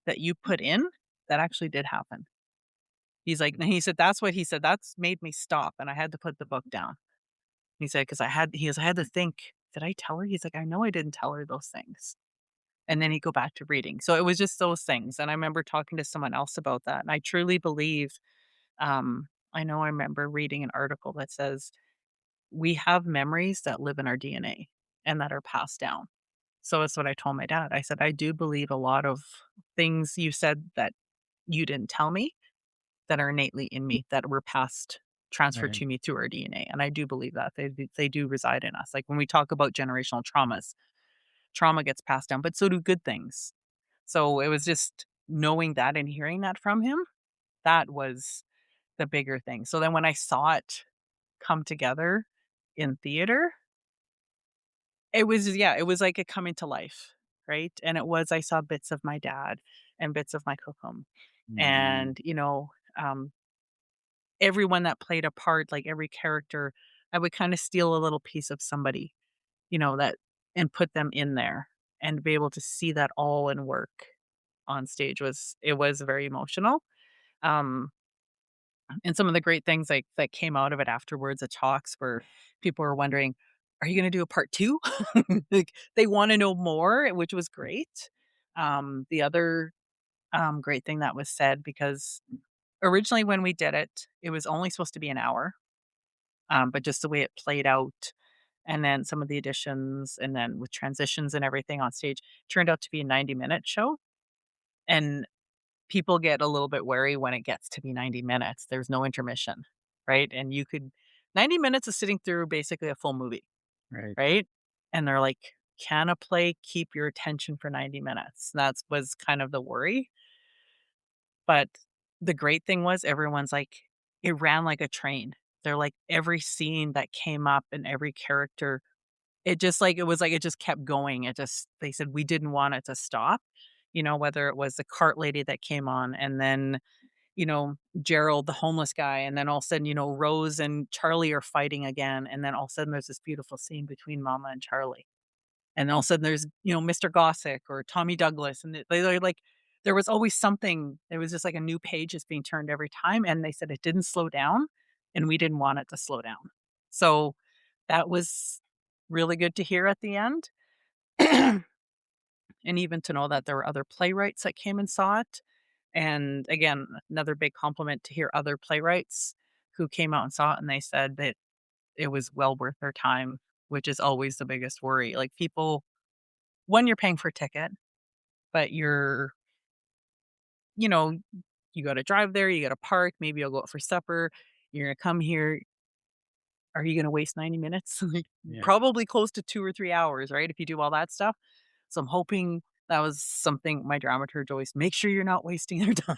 S2: that you put in that actually did happen." He's like, and he said, "That's made me stop and I had to put the book down." He said, "'Cause I had to think, did I tell her?" He's like, "I know I didn't tell her those things." And then he'd go back to reading. So it was just those things, and I remember talking to someone else about that, and I truly believe, I remember reading an article that says, "We have memories that live in our DNA and that are passed down." So that's what I told my dad. I said, "I do believe a lot of things you said that you didn't tell me that are innately in me that were passed transferred
S1: right,
S2: to me through our DNA, and I do believe that they do reside in us." Like, when we talk about generational traumas, trauma gets passed down, but so do good things. So, it was just knowing that and hearing that from him, that was the bigger thing. So then when I saw it come together in theater, it was like it coming to life, right? And I saw bits of my dad and bits of my cookum,
S1: mhm,
S2: and, everyone that played a part, like every character, I would kinda steal a little piece of somebody, that and put them in there, and be able to see that all in work on stage was very emotional. Um, and some of the great things, like, that came out of it afterwards, the talks where people were wondering, "Are you gonna do a part 2?" Like, they wanna know more, which was great. The other, great thing that was said, because originally when we did it, it was only supposed to be an hour. But just the way it played out, and then some of the additions, and then with transitions and everything on stage, turned out to be a 90-minute show, and people get a little bit wary when it gets to be 90 minutes. There's no intermission, right? And 90 minutes is sitting through basically a full movie,
S1: right,
S2: right? And they're like, "Can a play keep your attention for 90 minutes?" That's was kind of the worry, but the great thing was everyone's like, it ran like a train. They're like, every scene that came up and every character, it just kept going. They said, "We didn't want it to stop." Whether it was the cart lady that came on, and then, Gerald, the homeless guy, and then all of a sudden, Rose and Charlie are fighting again, and then all of a sudden there's this beautiful scene between Mama and Charlie. And all of a sudden there's, Mr. Gossick or Tommy Douglas, and they're like, there was always something. It was just like a new page just being turned every time, and they said it didn't slow down, and we didn't want it to slow down. So, that was really good to hear at the end, and even to know that there were other playwrights that came and saw it, and again, another big compliment to hear other playwrights who came out and saw it, and they said that it was well worth their time, which is always the biggest worry. Like, people, when you're paying for a ticket, but you know, you gotta drive there, you gotta park, maybe you'll go out for supper, you're gonna come here, are you gonna waste 90 minutes? Like,
S1: yeah,
S2: probably close to 2 or 3 hours, right, if you do all that stuff. So I'm hoping that was something my dramaturge always, "Make sure you're not wasting their time,"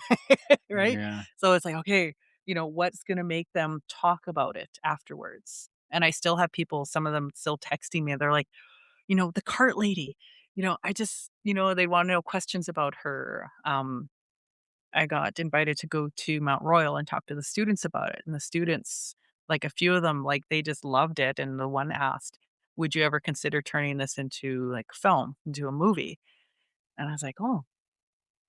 S2: right?
S1: yeah.
S2: So it's like, okay, what's gonna make them talk about it afterwards? And I still have people, some of them still texting me. They're like, "The cart lady, I just," they wanna know questions about her. I got invited to go to Mount Royal and talk to the students about it, and the students, like, a few of them, like, they just loved it, and the one asked, "Would you ever consider turning this into, like, film, into a movie?" And I was like, "Oh,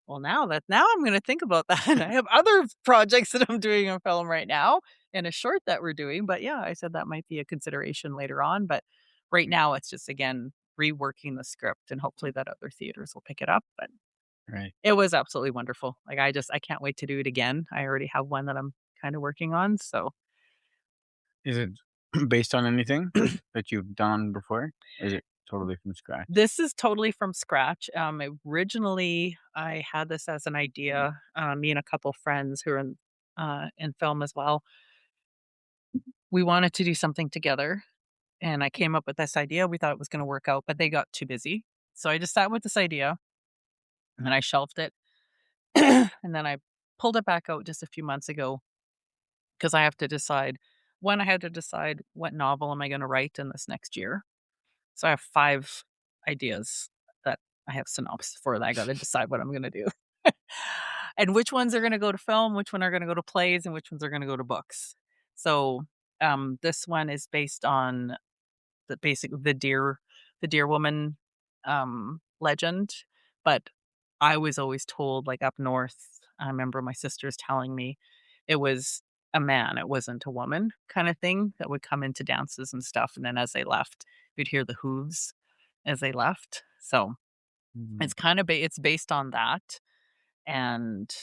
S2: well, now I'm gonna think about that." I have other projects that I'm doing in film right now and a short that we're doing, but yeah, I said that might be a consideration later on, but right now it's just, again, reworking the script and hopefully that other theaters will pick it up, but
S1: Right.
S2: it was absolutely wonderful. Like, I can't wait to do it again. I already have one that I'm kinda working on, so
S1: Is it based on anything that you've done before? Or is it totally from scratch?
S2: this is totally from scratch. Originally, I had this as an idea, me and a couple friends who are in film as well. We wanted to do something together, and I came up with this idea. We thought it was gonna work out, but they got too busy. So I just sat with this idea, and then I shelved it, and then I pulled it back out just a few months ago because I have to decide I had to decide what novel am I gonna write in this next year. So I have 5 ideas that I have synopsis for that I gotta decide what I'm gonna do. And which ones are gonna go to film, which one are gonna go to plays, and which ones are gonna go to books. So, this one is based on the Deer Woman, legend, but I was always told, like, up north, I remember my sisters telling me it was a man, it wasn't a woman kinda thing that would come into dances and stuff, and then as they left, you'd hear the hooves as they left. So,
S1: Mhm.
S2: it's based on that, and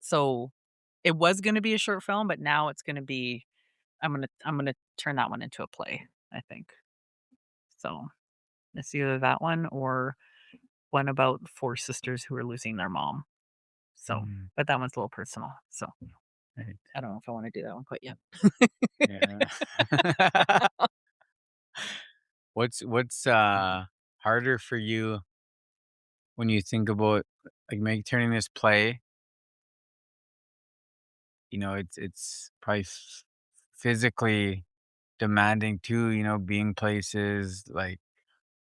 S2: so it was gonna be a short film, but now it's gonna be I'm gonna turn that one into a play, I think. So, it's either that one or one about 4 sisters who are losing their mom. So,
S1: Mhm.
S2: but that one's a little personal, so
S1: Right.
S2: I don't know if I wanna do that one quite yet.
S1: Yeah. What's harder for you when you think about, like, make turning this play? It's probably physically demanding too, being places, like,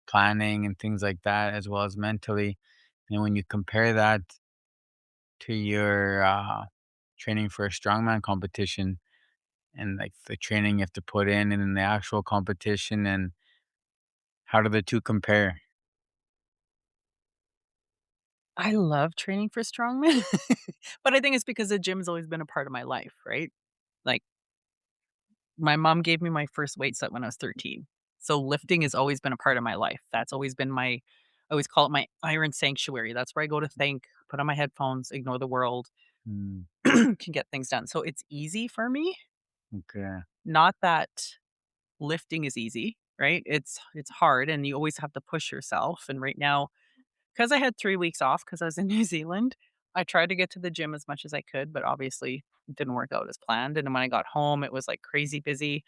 S1: planning and things like that, as well as mentally. And when you compare that to your, training for a strongman competition and, like, the training you have to put in and then the actual competition, and how do the 2 compare?
S2: I love training for strongman, but I think it's because the gym's always been a part of my life, right? Like, my mom gave me my first weight set when I was 13. So lifting has always been a part of my life. That's always been I always call it my iron sanctuary. That's where I go to think, put on my headphones, ignore the world,
S1: Mm,
S2: can get things done. So it's easy for me.
S1: okay.
S2: Not that lifting is easy, right? It's hard and you always have to push yourself. And right now, because I had 3 weeks off because I was in New Zealand, I tried to get to the gym as much as I could, but obviously it didn't work out as planned. And then when I got home, it was like crazy busy.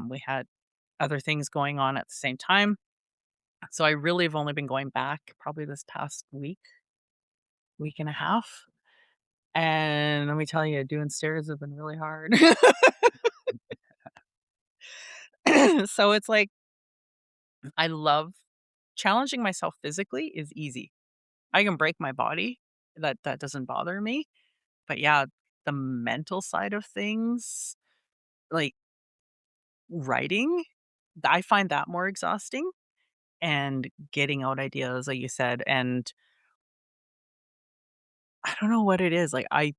S2: We had other things going on at the same time. So I really have only been going back probably this past week and a half. And let me tell you, doing stairs have been really hard. So it's like I love challenging myself physically is easy. I can break my body. That doesn't bother me. But yeah, the mental side of things, like writing, I find that more exhausting and getting out ideas, like you said. And I don't know what it is. Like I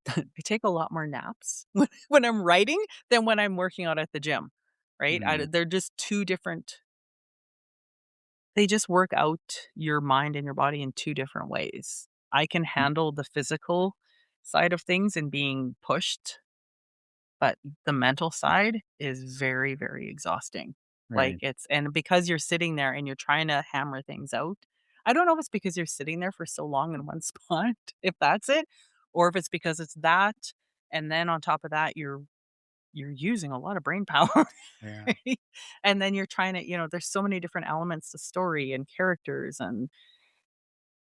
S2: take a lot more naps when I'm writing than when I'm working out at the gym. Right?
S1: Mm,
S2: They're just two different. They just work out your mind and your body in two different ways. I can
S1: mm,
S2: handle the physical side of things and being pushed. But the mental side is very, very exhausting. Like,
S1: right.
S2: it's and because you're sitting there and you're trying to hammer things out, I don't know if it's because you're sitting there for so long in one spot, if that's it, or if it's because it's that, and then on top of that, you're using a lot of brain power,
S1: Yeah.
S2: right? And then you're trying to there's so many different elements to story and characters, and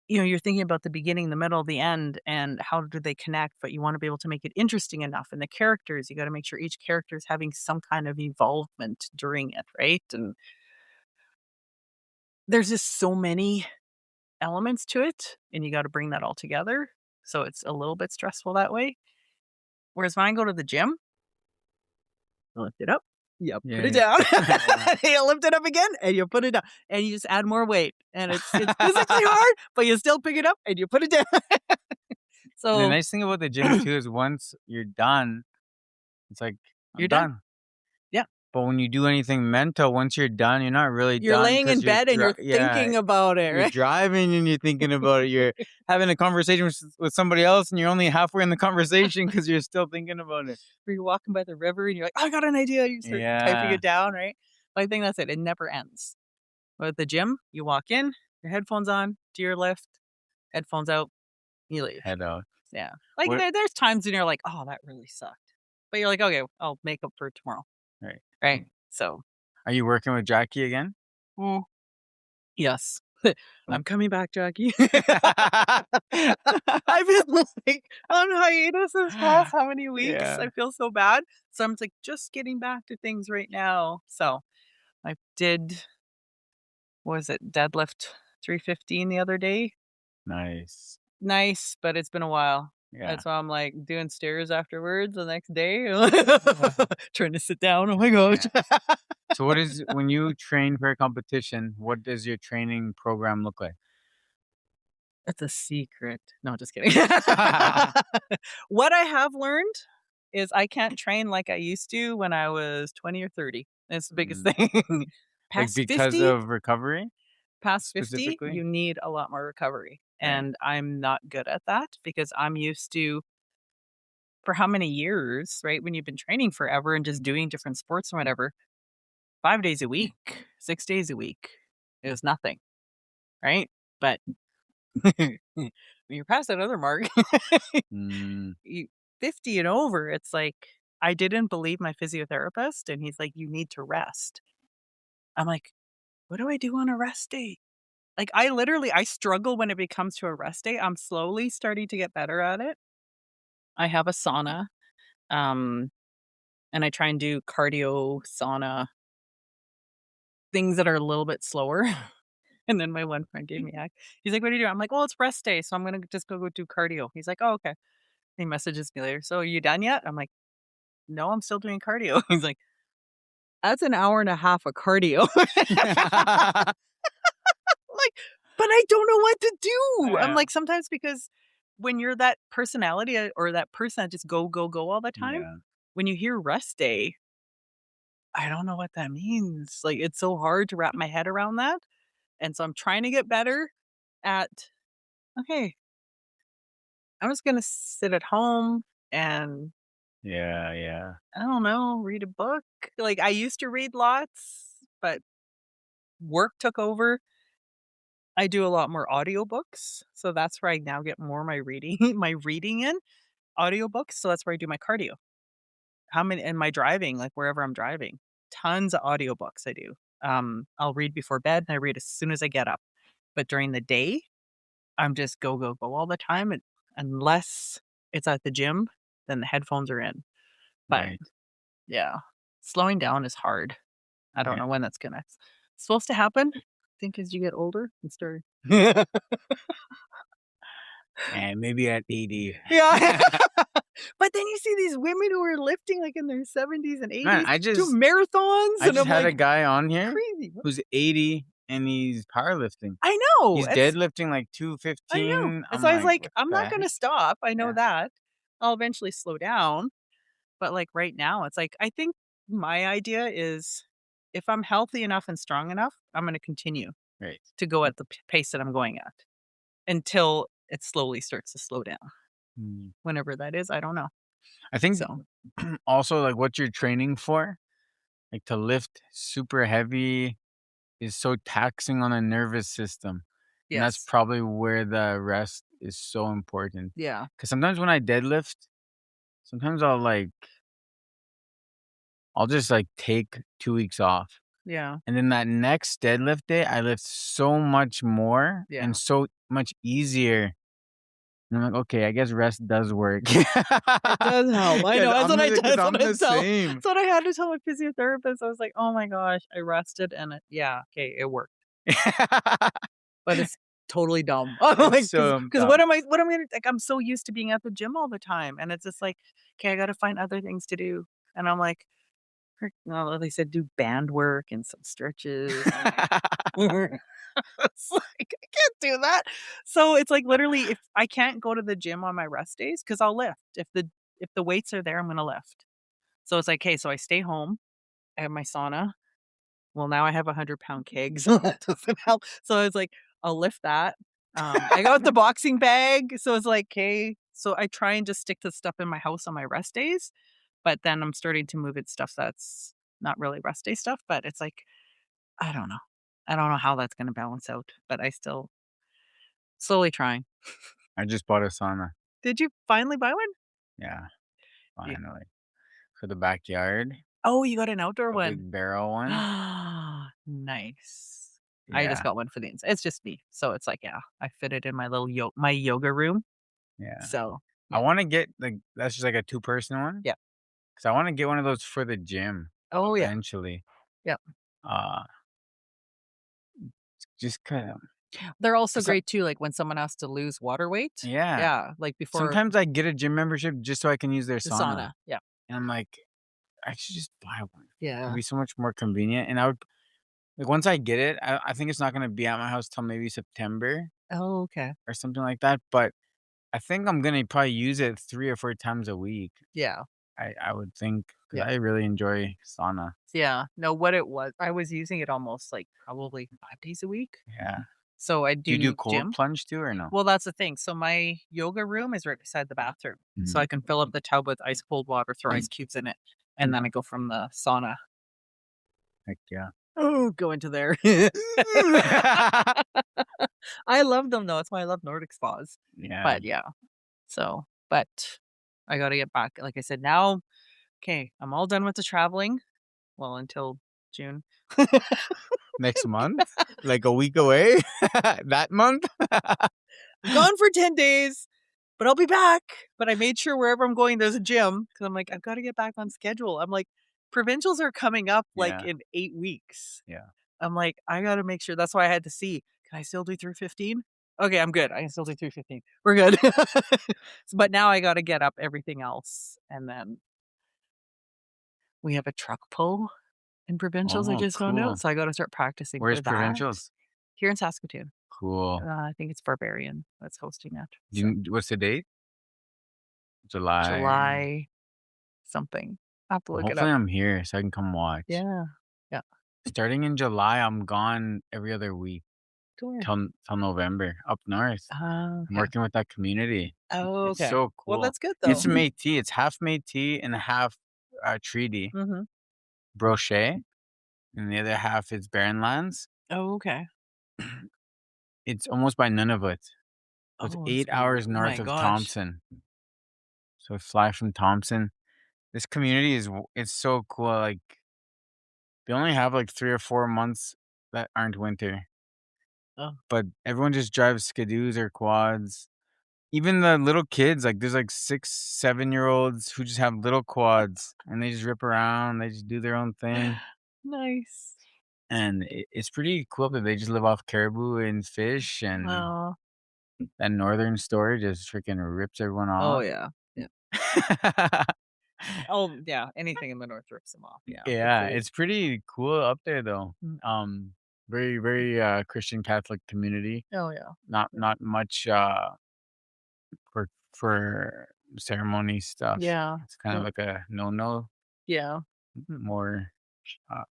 S2: you're thinking about the beginning, the middle, the end, and how do they connect, but you wanna be able to make it interesting enough, and the characters, you gotta make sure each character is having some kind of involvement during it, right? And there's just so many elements to it, and you gotta bring that all together, so it's a little bit stressful that way. Whereas when I go to the gym, you lift it up, you put it
S1: Yeah.
S2: down, you lift it up again, and you put it down, and you just add more weight, and it's physically hard, but you still pick it up and you put it down.
S1: And the
S2: So,
S1: nice thing about the gym too is once you're done, it's like, "I'm
S2: you're done.
S1: done."
S2: Yeah.
S1: But when you do anything mental, once you're done, you're not really
S2: You're
S1: done
S2: laying in
S1: because
S2: bed and you're thinking about it,
S1: you're
S2: right?
S1: driving and you're thinking about it. You're having a conversation with somebody else, and you're only halfway in the conversation because 'cause you're still thinking about it.
S2: Or you're walking by the river and you're like, "I got an idea." You start typing
S1: Yeah.
S2: it down, right? But I think that's it. It never ends. But at the gym, you walk in, your headphones on, do your lift, headphones out, you leave.
S1: Head out.
S2: Yeah. Like,
S1: What
S2: there's times when you're like, "Oh, that really sucked." But you're like, "Okay, I'll make up for it tomorrow."
S1: right.
S2: Right? So,
S1: Are you working with Jackie again?
S2: mm, yes.
S1: Oh.
S2: I'm coming back, Jackie. I've been, like, on hiatus this past how many weeks?
S1: Yeah.
S2: I feel so bad. So I'm, like, just getting back to things right now. So I did, what was it, deadlift 315 the other day.
S1: Nice.
S2: Nice, but it's been a while.
S1: Yeah.
S2: That's why I'm, like, doing stairs afterwards the next day. Trying to sit down. Oh my gosh.
S1: Yeah. So what is when you train for a competition, what does your training program look like?
S2: It's a secret. No, just kidding. What I have learned is I can't train like I used to when I was 20 or 30. That's the biggest
S1: Mm.
S2: thing.
S1: Like,
S2: Past
S1: because
S2: 50
S1: of recovery
S2: past 50,
S1: specifically?
S2: you need a lot more recovery,
S1: Right.
S2: and I'm not good at that because I'm used to, for how many years, right, when you've been training forever and just doing different sports and whatever, 5 days a week, 6 days a week is nothing, right? But when you're past that other mark,
S1: Mm.
S2: you 50 and over, it's like, I didn't believe my physiotherapist, and he's like, "You need to rest." I'm like, "What do I do on a rest day?" Like, I struggle when it comes to a rest day. I'm slowly starting to get better at it. I have a sauna, um, and I try and do cardio sauna, things that are a little bit slower. And then my one friend gave me a he's like, "What are you doing?" I'm like, "Well, it's rest day, so I'm gonna just go do cardio." He's like, "Oh, okay." He messages me later, "So, are you done yet?" I'm like, "No, I'm still doing cardio." He's like, "That's an hour and a half of cardio." Like, but I don't know what to do. I'm
S1: Yeah.
S2: like, sometimes because when you're that personality, or that person that just go, go, go all the time,
S1: Yeah.
S2: when you hear rest day, I don't know what that means. Like, it's so hard to wrap my head around that. And so I'm trying to get better at, okay, I'm just gonna sit at home and,
S1: Yeah, yeah.
S2: I don't know, read a book. Like, I used to read lots, but work took over. I do a lot more audiobooks, so that's where I now get more of my reading my reading in, audiobooks, so that's where I do my cardio. How many and my driving, like, wherever I'm driving, tons of audiobooks I do. I'll read before bed, and I read as soon as I get up, but during the day, I'm just go, go, go all the time, and unless it's at the gym, then the headphones are in, but
S1: Right.
S2: yeah, slowing down is hard. I don't
S1: Yeah.
S2: know when that's gonna it's supposed to happen, I think as you get older and start
S1: And maybe at 80.
S2: Yeah. But then you see these women who are lifting, like, in their 70s and
S1: Man,
S2: 80s, doing
S1: I
S2: marathons, and
S1: just
S2: I'm
S1: had a
S2: like,
S1: guy on here
S2: "Crazy, what?"
S1: who's 80 and he's powerlifting.
S2: I know,
S1: He's
S2: it's
S1: deadlifting like
S2: I know,
S1: 215.
S2: and so
S1: I'm
S2: I was
S1: like,
S2: like,
S1: "What
S2: "I'm
S1: the
S2: not
S1: heck?"
S2: gonna stop, I know
S1: Yeah.
S2: that. I'll eventually slow down," but, like, right now, it's like, I think my idea is if I'm healthy enough and strong enough, I'm gonna continue
S1: Right.
S2: to go at the pace that I'm going at until it slowly starts to slow down.
S1: Mm.
S2: Whenever that is, I don't know.
S1: I think
S2: So,
S1: also like what you're training for, like to lift super heavy is so taxing on the nervous system. And that's
S2: yes.
S1: probably where the rest is so important.
S2: Yeah.
S1: Cause sometimes when I deadlift, sometimes I'll just like take 2 weeks off.
S2: Yeah.
S1: And then that next deadlift day, I lift so much more
S2: Yeah.
S1: and so much easier. And I'm like, "Okay, I guess rest does work."
S2: It does help. I know.
S1: Cause
S2: That's what
S1: I'm
S2: I
S1: the
S2: tell.
S1: same.
S2: That's what I had to tell my physiotherapist. I was like, "Oh my gosh, I rested and yeah, okay, it worked." But it's totally dumb. I'm
S1: It's
S2: like,
S1: so
S2: because
S1: dumb.
S2: what am I gonna like, I'm so used to being at the gym all the time, and it's just like, "Okay, I gotta find other things to do." And I'm like, "Frick no," they said, "Do band work and some stretches." I'm like, it's like, I can't do that. So it's like literally if I can't go to the gym on my rest days, because 'cause I'll lift. If the weights are there, I'm gonna lift. So it's like, "Okay, so I stay home, I have my sauna." Well, now I have 100-pound keg, so that doesn't help. So it's like, I'll lift that. I got the boxing bag, so it's like, okay. So I try and just stick to stuff in my house on my rest days, but then I'm starting to move it stuff that's not really rest day stuff, but it's like, I don't know. I don't know how that's gonna balance out, but I still slowly trying.
S1: I just bought a sauna.
S2: Did you finally buy one?
S1: Yeah,
S2: Ye
S1: finally. For the backyard,
S2: Oh, you got an outdoor
S1: a
S2: one.
S1: big barrel one.
S2: Nice. I just
S1: Yeah,
S2: got one for the inside. It's just me, so it's like, yeah, I fit it in my little my yoga room.
S1: yeah.
S2: So,
S1: I
S2: yeah.
S1: wanna get, like that's just like a two-person one,
S2: Yeah.
S1: 'cause I wanna get one of those for the gym
S2: Oh, yeah.
S1: eventually.
S2: Yeah.
S1: Uh, just kinda
S2: They're also
S1: 'cause I
S2: great too, like, when someone has to lose water weight.
S1: yeah.
S2: Yeah, like, before
S1: Sometimes I get a gym membership just so I can use their
S2: the
S1: sauna,
S2: sauna. Yeah.
S1: and I'm like, "I should just buy one." It'd
S2: Yeah.
S1: be so much more convenient, and I would like, once I get it, I think it's not gonna be at my house till maybe September
S2: Oh, okay.
S1: or something like that, but I think I'm gonna probably use it 3 or 4 times a week.
S2: Yeah.
S1: I would think because
S2: Yeah.
S1: I really enjoy sauna.
S2: Yeah. No, what it was I was using it almost, like, probably 5 days a week.
S1: Yeah.
S2: So I
S1: Do you do
S2: do
S1: cold
S2: gym.
S1: plunge too or no?
S2: Well, that's the thing. So my yoga room is right beside the bathroom. So
S1: Mhm.
S2: I can fill up the tub with ice cold water, throw ice cubes in it, and then I go from the sauna.
S1: Heck yeah.
S2: Oh, go into there. I love them though. That's why I love Nordic spas.
S1: Yeah.
S2: But yeah. So, but I gotta get back. Like I said, now, okay, I'm all done with the traveling. Well, until June.
S1: Next month? Like a week away? That month?
S2: I'm gone for 10 days, but I'll be back. But I made sure wherever I'm going, there's a gym because I'm like, I've got to get back on schedule. I'm like, provincials are coming up like
S1: Yeah,
S2: in 8 weeks.
S1: yeah.
S2: I'm like, I got to make sure. That's why I had to see. Can I still do 315? Okay, I'm good. I can still do 315. We're good. But now I got to get up everything else. And then we have a truck pull in provincials. I
S1: Oh,
S2: just found out.
S1: cool.
S2: So I got to start practicing
S1: Where's
S2: for that
S1: provincials?
S2: here in Saskatoon.
S1: Cool.
S2: I think it's Barbarian that's hosting it.
S1: Do
S2: So
S1: you what's the date? July.
S2: July something. I have to
S1: Well,
S2: look it
S1: hopefully
S2: up.
S1: I'm here so I can come watch.
S2: Yeah. Yeah.
S1: Starting in July, I'm gone every other week
S2: Sure.
S1: till November up north.
S2: Oh,
S1: I'm
S2: okay.
S1: working with that community.
S2: Oh,
S1: It's
S2: okay.
S1: so
S2: Well,
S1: cool.
S2: that's good
S1: It's
S2: though.
S1: Métis. It's half Métis and half, treaty,
S2: Mhm.
S1: Brochet, and the other half is barren lands.
S2: Oh, okay.
S1: It's almost by Nunavut. So it's
S2: Oh,
S1: 8 hours
S2: oh my
S1: north of
S2: gosh.
S1: Thompson. So I fly from Thompson. This community it's so cool, like, they only have, like, 3 or 4 months that aren't winter,
S2: Oh.
S1: but everyone just drives Skidoos or quads. Even the little kids, like, there's, like, 6, 7-year-olds who just have little quads, and they just rip around, they just do their own thing,
S2: Nice.
S1: and it's pretty cool that they just live off caribou and fish, and
S2: Oh.
S1: that northern story just freaking rips everyone
S2: Oh,
S1: off.
S2: yeah. Yeah. Oh, yeah. Anything in the north rips them off. Yeah.
S1: Yeah, it's pretty cool up there, though.
S2: Mm.
S1: Very, very, Christian Catholic community.
S2: Oh, yeah.
S1: Not much, for ceremony stuff.
S2: Yeah.
S1: It's kind of
S2: No.
S1: like a no-no,
S2: Yeah. Mm.
S1: more, uh,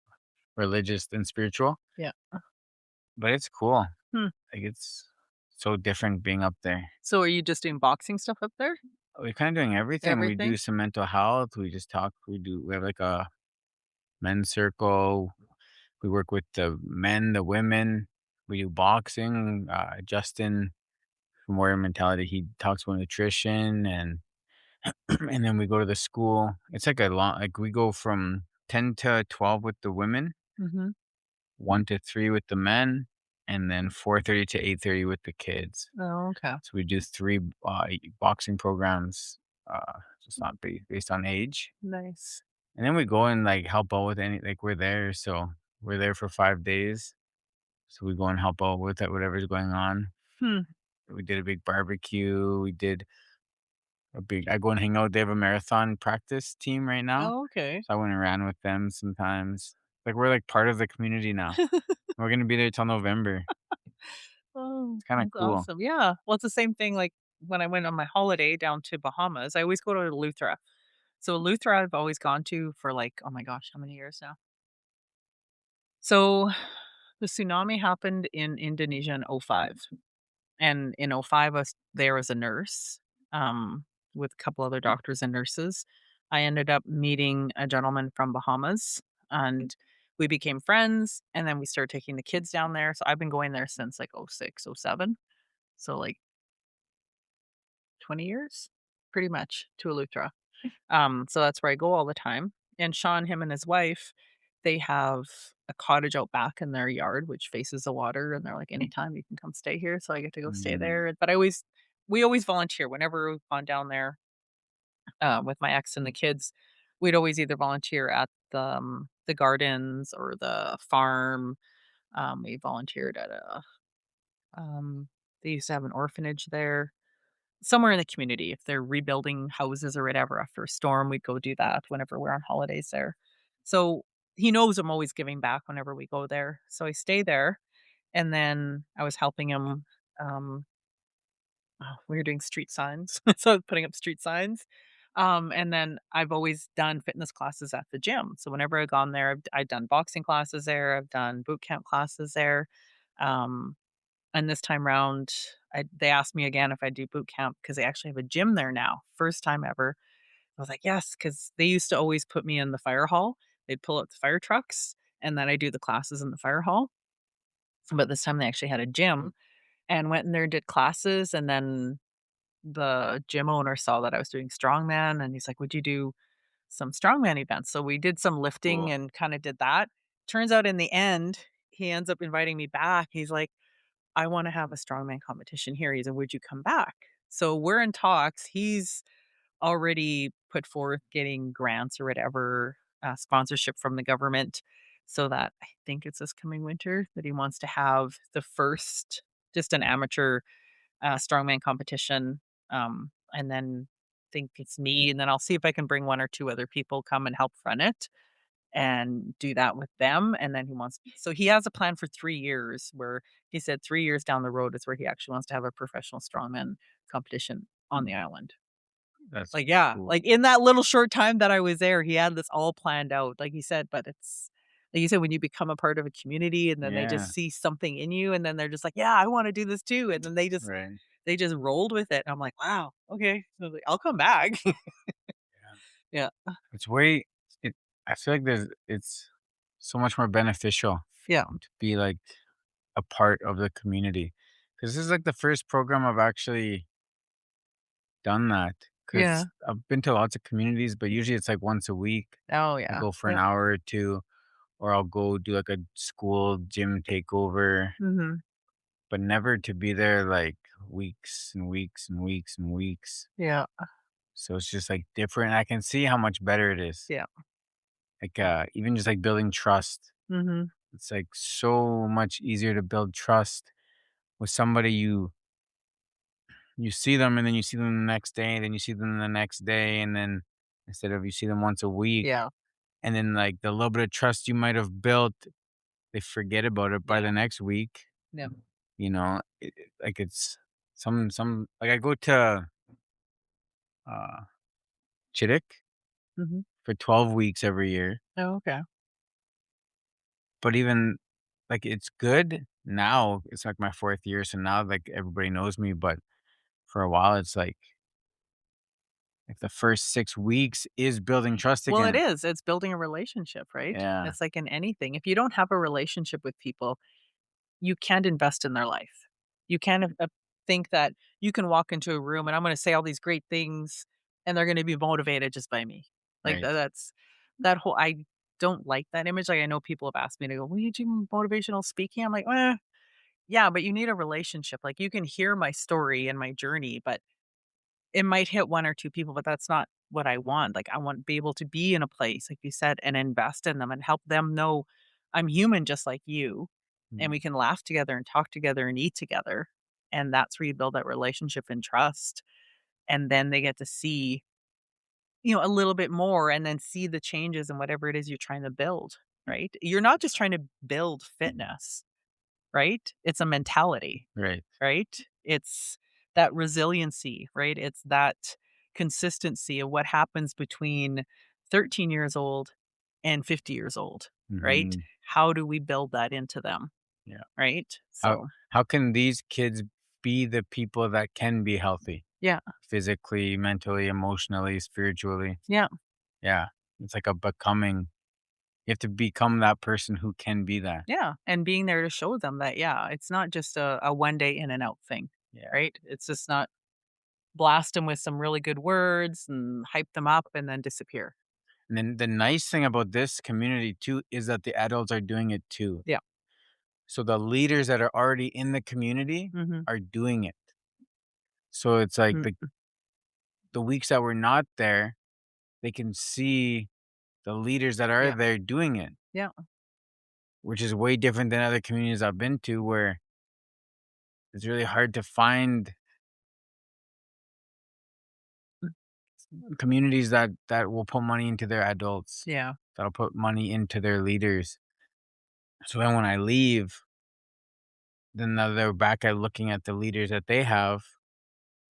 S1: religious than spiritual,
S2: Yeah.
S1: but it's cool.
S2: Hmm.
S1: Like, it's so different being up there.
S2: So are you just doing boxing stuff up there?
S1: We're kinda doing everything. We do
S2: Everything?
S1: some mental health, we just talk, we have, like, a men's circle, we work with the men, the women, we do boxing, Justin from Warrior Mentality, he talks about nutrition and and then we go to the school. It's like a long like, we go from 10 to 12 with the women,
S2: Mhm.
S1: 1 to 3 with the men, and then 4:30 to 8:30 with the kids.
S2: Oh, okay.
S1: So we do 3, boxing programs, just not based on age,
S2: Nice.
S1: and then we go and, like, help out with any like, we're there, so we're there for 5 days, so we go and help out with it, whatever's going on.
S2: Hmm.
S1: We did a big barbecue, we did I go and hang out. They have a marathon practice team right now,
S2: Oh, okay.
S1: so I went and ran with them sometimes. Like, we're, like, part of the community now. We're gonna be there till November.
S2: Oh,
S1: It's kinda
S2: that's
S1: cool.
S2: awesome. Yeah. Well, it's the same thing, like, when I went on my holiday down to Bahamas, I always go to Eleuthera. So Eleuthera I've always gone to for, like, oh my gosh, how many years now? So, the tsunami happened in Indonesia in '05, and in '05, I was there as a nurse, with a couple other doctors and nurses. I ended up meeting a gentleman from Bahamas, and we became friends, and then we started taking the kids down there, so I've been going there since, like, '06, '07. So, like, 20 years, pretty much, to Eleuthera. So that's where I go all the time. And Sean, him and his wife, they have a cottage out back in their yard, which faces the water. And they're like, anytime you can come stay here. So I get to go stay
S1: Mm,
S2: there. But we always volunteer whenever we've gone down there with my ex and the kids. We'd always either volunteer at the gardens or the farm. We volunteered at they used to have an orphanage there somewhere in the community. If they're rebuilding houses or whatever after a storm, we'd go do that whenever we're on holidays there. So he knows I'm always giving back whenever we go there. So I stay there. And then I was helping him. Um, we were doing street signs. So I was putting up street signs. And then I've always done fitness classes at the gym. So whenever I've gone there, I've done boxing classes there. I've done boot camp classes there. Um, and this time round, they asked me again if I do boot camp because they actually have a gym there now. First time ever. I was like, yes, because they used to always put me in the fire hall. They'd pull up the fire trucks and then I do the classes in the fire hall. But this time they actually had a gym and went in there and did classes. And then the gym owner saw that I was doing strongman and he's like, would you do some strongman events? So we did some lifting
S1: cool.
S2: and kind of did that. Turns out in the end, he ends up inviting me back. He's like, I wanna have a strongman competition here. He's like, "Would you come back?" So we're in talks. He's already put forth getting grants or whatever, sponsorship from the government so that I think it's this coming winter that he wants to have the first just an amateur, strongman competition, and then think it's me, and then I'll see if I can bring 1 or 2 other people come and help run it and do that with them, and then he wants so he has a plan for 3 years where he said 3 years down the road is where he actually wants to have a professional strongman competition on the island.
S1: That's
S2: Like, yeah,
S1: cool.
S2: like, in that little short time that I was there, he had this all planned out, like he said, but it's like you said, when you become a part of a community and then they
S1: Yeah,
S2: just see something in you and then they're just like, "Yeah, I wanna do this too," and then
S1: right.
S2: they just rolled with it, and I'm like, "Wow, okay." So I was like, "I'll come back."
S1: Yeah.
S2: Yeah.
S1: It's way it I feel like it's so much more beneficial
S2: Yeah.
S1: to be, like, a part of the community, because this is, like, the first program I've actually done that.
S2: Yeah.
S1: Because 'cause I've been to lots of communities, but usually it's, like, once a week.
S2: Oh,
S1: I
S2: yeah.
S1: go for an
S2: Yep.
S1: hour or 2, or I'll go do, like, a school gym takeover,
S2: Mhm.
S1: but never to be there, like, weeks and weeks and weeks and weeks.
S2: Yeah.
S1: So it's just, like, different. I can see how much better it is.
S2: Yeah.
S1: Like, even just, like, building trust.
S2: Mhm.
S1: It's, like, so much easier to build trust with somebody you see them, and then you see them the next day, and then you see them the next day, and then instead of you see them once a week,
S2: Yeah.
S1: and then, like, the little bit of trust you might have built, they forget about it by
S2: Yeah.
S1: the next week,
S2: Yeah.
S1: you know? Like, it's like, I go to, uh, Chittick
S2: Mhm.
S1: for 12 weeks every year,
S2: Oh, okay.
S1: but even like, it's good now, it's, like, my 4th year, so now, like, everybody knows me, but for a while, it's like, the first 6 weeks is building trust
S2: Well, it
S1: again.
S2: is. It's building a relationship, right?
S1: Yeah,
S2: It's like in anything. If you don't have a relationship with people, you can't invest in their life. You can't think that you can walk into a room and I'm going to say all these great things and they're going to be motivated just by me. Like
S1: right.
S2: that's that whole. don't like that image. Like, I know people have asked me to go, "Will you do motivational speaking?" I'm like, "Eh, yeah, but you need a relationship. Like, you can hear my story and my journey, but it might hit 1 or 2 people, but that's not what I want. Like, I want to be able to be in a place, like you said, and invest in them and help them know I'm human just like you, and
S1: Mm,
S2: we can laugh together and talk together and eat together." And that's where you build that relationship and trust, and then they get to see, a little bit more and then see the changes in whatever it is you're trying to build, right? You're not just trying to build fitness, right? It's a mentality.
S1: right.
S2: Right? It's that resiliency, right? It's that consistency of what happens between 13 years old and 50 years old, right?
S1: Mhm.
S2: How do we build that into them,
S1: Yeah.
S2: right?
S1: How
S2: So,
S1: how can these kids be the people that can be healthy
S2: yeah,
S1: physically, mentally, emotionally, spiritually?
S2: yeah,
S1: Yeah. It's like a becoming. You have to become that person who can be that.
S2: yeah. And being there to show them that, yeah, it's not just a one day in and out thing,
S1: Yeah.
S2: right? It's just not blast them with some really good words and hype them up and then disappear.
S1: And then the nice thing about this community too is that the adults are doing it too.
S2: Yeah.
S1: So the leaders that are already in the community
S2: Hmm.
S1: are doing it. So it's like the weeks that we're not there, they can see the leaders that are
S2: Yeah.
S1: there doing it,
S2: Yeah.
S1: which is way different than other communities I've been to where it's really hard to find communities that will put money into their adults,
S2: Yeah.
S1: that'll put money into their leaders. So then when I leave, then now they're back at looking at the leaders that they have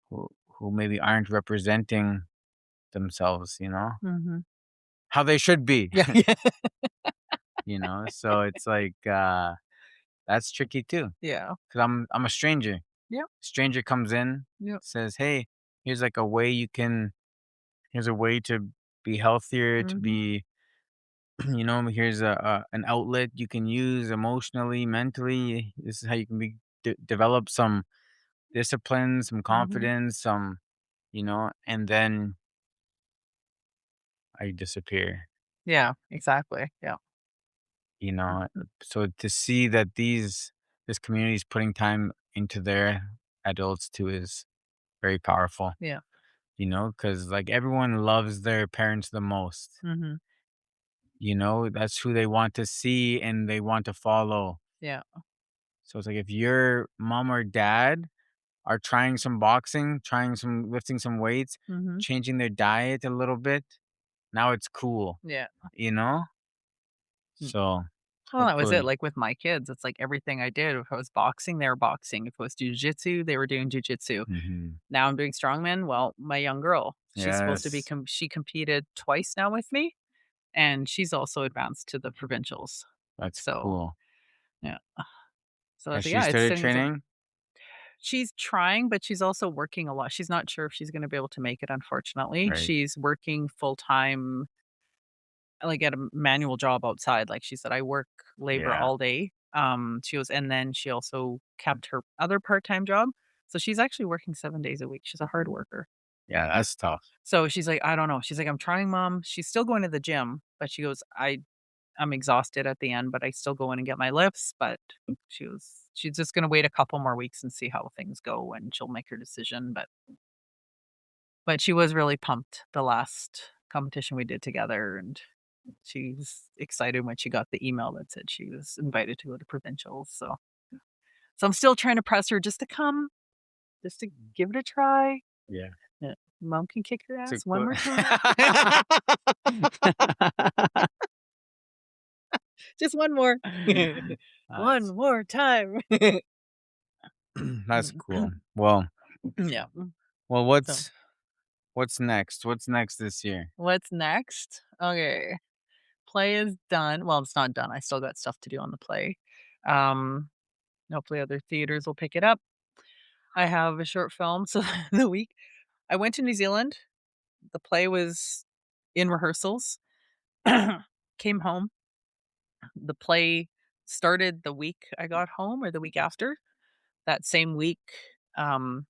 S1: who maybe aren't representing themselves,
S2: Hmm.
S1: how they should be,
S2: Yeah. Yeah.
S1: So it's like that's tricky too.
S2: Yeah.
S1: Cause I'm a stranger.
S2: Yep.
S1: Stranger comes in,
S2: Yep.
S1: says, "Hey, here's like a way you can here's a way to be healthier, to
S2: Mhm.
S1: be here's a an outlet you can use emotionally, mentally. This is how you can develop some discipline, some
S2: Mhm.
S1: confidence, and then I disappear,
S2: Yeah, exactly. Yeah.
S1: you know.
S2: Mhm.
S1: So to see that this community is putting time into their adults too is very powerful,
S2: Yeah.
S1: because like everyone loves their parents the most.
S2: Mhm.
S1: That's who they want to see and they want to follow.
S2: Yeah.
S1: So it's like if your mom or dad are trying some boxing, trying some lifting some weights,
S2: Mhm.
S1: changing their diet a little bit, now it's cool,
S2: Yeah.
S1: you know?
S2: Mm.
S1: So
S2: Well, that was it,
S1: hopefully.
S2: like, with my kids, it's like everything I did, if I was boxing, they were boxing, if it was jujitsu, they were doing jujitsu.
S1: Mhm.
S2: Now I'm doing strongman, well, my young girl, she's supposed to be
S1: Yes,
S2: she competed twice now with me, and she's also advanced to the provincials.
S1: that's
S2: So,
S1: cool.
S2: yeah. So
S1: Has
S2: it's
S1: she
S2: yeah, it's
S1: started
S2: things like
S1: training?
S2: she's trying, but she's also working a lot. She's not sure if she's gonna be able to make it, unfortunately.
S1: Right.
S2: She's working full-time, like, at a manual job outside. Like she said, "I work labor
S1: Yeah.
S2: all day." She goes and then she also kept her other part-time job. So she's actually working 7 days a week. She's a hard worker.
S1: Yeah, that's tough.
S2: So she's like, "I don't know." She's like, "I'm trying, mom." She's still going to the gym, but she goes, I'm exhausted at the end, but I still go in and get my lifts." But she's just gonna wait a couple more weeks and see how things go, and she'll make her decision, but she was really pumped the last competition we did together, and she was excited when she got the email that said she was invited to go to provincials, so I'm still trying to press her just to come, just to give it a try.
S1: Yeah.
S2: Yeah. Mom can kick your
S1: It's a
S2: ass one
S1: cool.
S2: more time. Just one more.
S1: That's
S2: One more time.
S1: that's cool.
S2: Yeah.
S1: Well,
S2: So,
S1: what's next? What's next this year?
S2: what's next? Okay. Play is done. Well, it's not done. I still got stuff to do on the play. Um, Hopefully other theaters will pick it up. I have a short film. So the week I went to New Zealand, the play was in rehearsals. Came home. The play started the week I got home or the week after. That same week, um,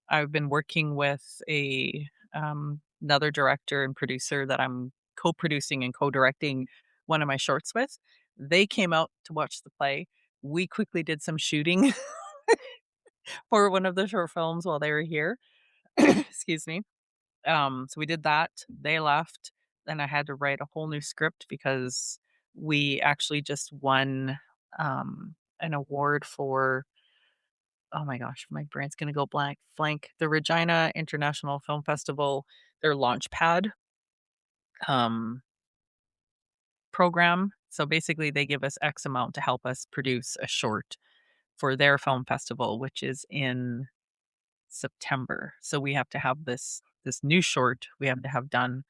S2: I've been working with another director and producer that I'm co-producing and co-directing. one of my shorts with. They came out to watch the play. We quickly did some shooting for one of the short films while they were here. Excuse me. So we did that. They left. Then I had to write a whole new script because we actually just won an award for, oh my gosh, my brain's gonna go blank. The Regina International Film Festival, their launch pad um program. So basically they give us X amount to help us produce a short for their film festival, which is in September. So we have to have this new short we have to have done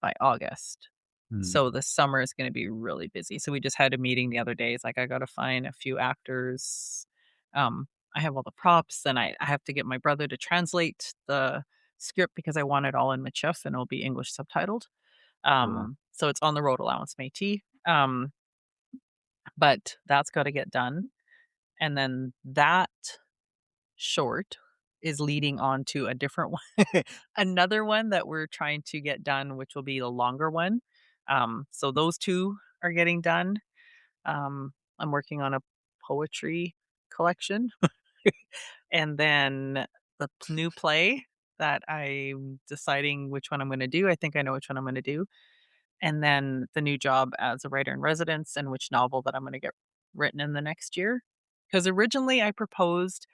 S2: by August.
S1: Mm.
S2: So the summer is going to be really busy. So we just had a meeting the other day. It's like I got to find a few actors. I have all the props, and I have to get my brother to translate the script because I want it all in Michif and it'll be English subtitled.
S1: Cool.
S2: So it's on the road allowance Métis. But that's got to get done, and then that short is leading on to a different one, another one that we're trying to get done, which will be the longer one. So those two are getting done. I'm working on a poetry collection, and then new play that I'm deciding which one I'm going to do. I think I know which one I'm going to do, and then the new job as a writer in residence and which novel that I'm going to get written in the next year. Because originally I proposed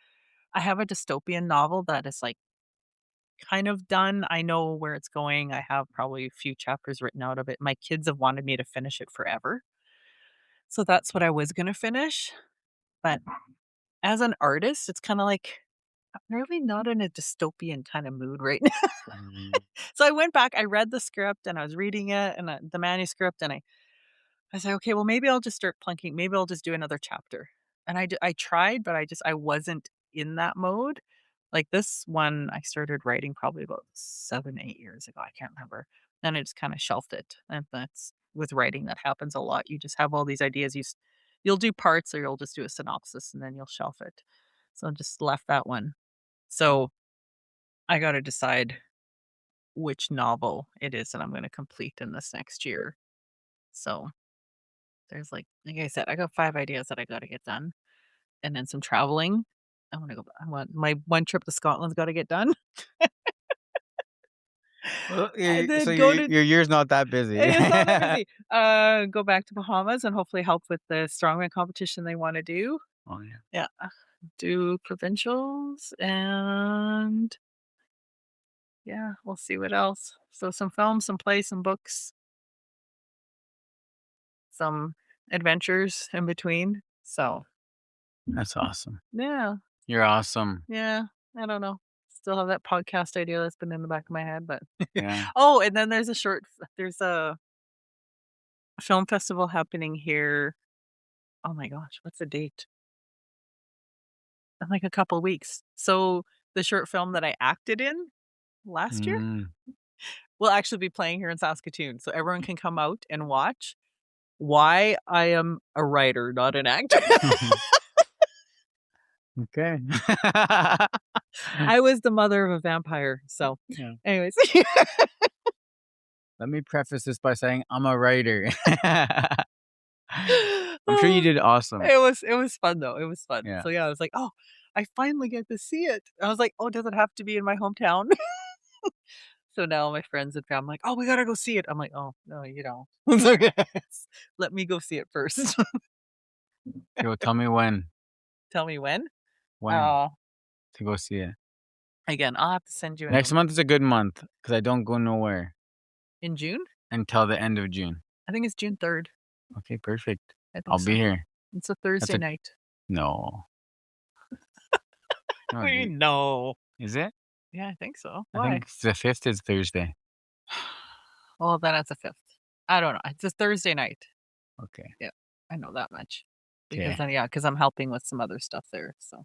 S2: I have a dystopian novel that is, like, kind of done. I know where it's going. I have probably a few chapters written out of it. My kids have wanted me to finish it forever. So that's what I was gonna finish. But as an artist, it's kinda like, I'm really not in a dystopian kinda mood right now.
S1: Mm.
S2: So I went back, I read the script, and I was reading it and, the manuscript, and I said, "Okay, well, maybe I'll just start plunking. Maybe I'll just do another chapter." And I tried, but I wasn't in that mode. Like this one, I started writing probably about 7, 8 years ago. I can't remember. Then I just kind of shelved it. And that's with writing, that happens a lot. You just have all these ideas. You'll do parts, or you'll just do a synopsis, and then you'll shelf it. So I just left that one. So I got to decide which novel it is that I'm going to complete in this next year. So there's like I said, I got 5 ideas that I gotta get done, and then some traveling. I want my one trip to Scotland's gotta get done,
S1: Well,
S2: and then
S1: so
S2: go to
S1: your year's not that busy.
S2: it's not that busy. Go back to Bahamas and hopefully help with the strongman competition they wanna do.
S1: Oh, yeah.
S2: Yeah, do provincials, and yeah, we'll see what else. So some films, some plays, some books, some adventures in between. So,
S1: That's awesome.
S2: yeah.
S1: You're awesome.
S2: Yeah, I don't know. Still have that podcast idea that's been in the back of my head, but
S1: Yeah.
S2: oh, and then there's a film festival happening here. Oh my gosh, what's the date? In like a couple weeks. So the short film that I acted in last year
S1: Mm.
S2: will actually be playing here in Saskatoon. So everyone can come out and watch why I am a writer, not an actor.
S1: Okay.
S2: I was the mother of a vampire. So
S1: Yeah.
S2: anyways.
S1: Let me preface this by saying I'm a writer. I'm sure you did awesome.
S2: It was fun though, it was fun.
S1: Yeah.
S2: So, yeah, I was like, "Oh, I finally get to see it." I was like, "Oh, does it have to be in my hometown?" So now my friends and family like, "Oh, we gotta go see it." I'm like, "Oh, no, you don't." It's like, "Let me go see it first."
S1: Yo, tell me when.
S2: Tell me when?
S1: When
S2: Uh,
S1: to go see it.
S2: Again, I'll have to send you an
S1: Next month is a good month because I don't go nowhere
S2: in June?
S1: until the end of June.
S2: I think it's June 3rd.
S1: Okay, perfect.
S2: I think
S1: I'll
S2: so.
S1: be here.
S2: It's a
S1: That's
S2: Thursday
S1: a
S2: night.
S1: no. No,
S2: Wait, no.
S1: is it?
S2: Yeah, I think so.
S1: I
S2: Why?
S1: think the 5th is Thursday.
S2: Well, then it's a 5th. I don't know. It's a Thursday night.
S1: Okay.
S2: Yeah, I know that much. Because
S1: Okay.
S2: then, yeah, because I'm helping with some other stuff there. So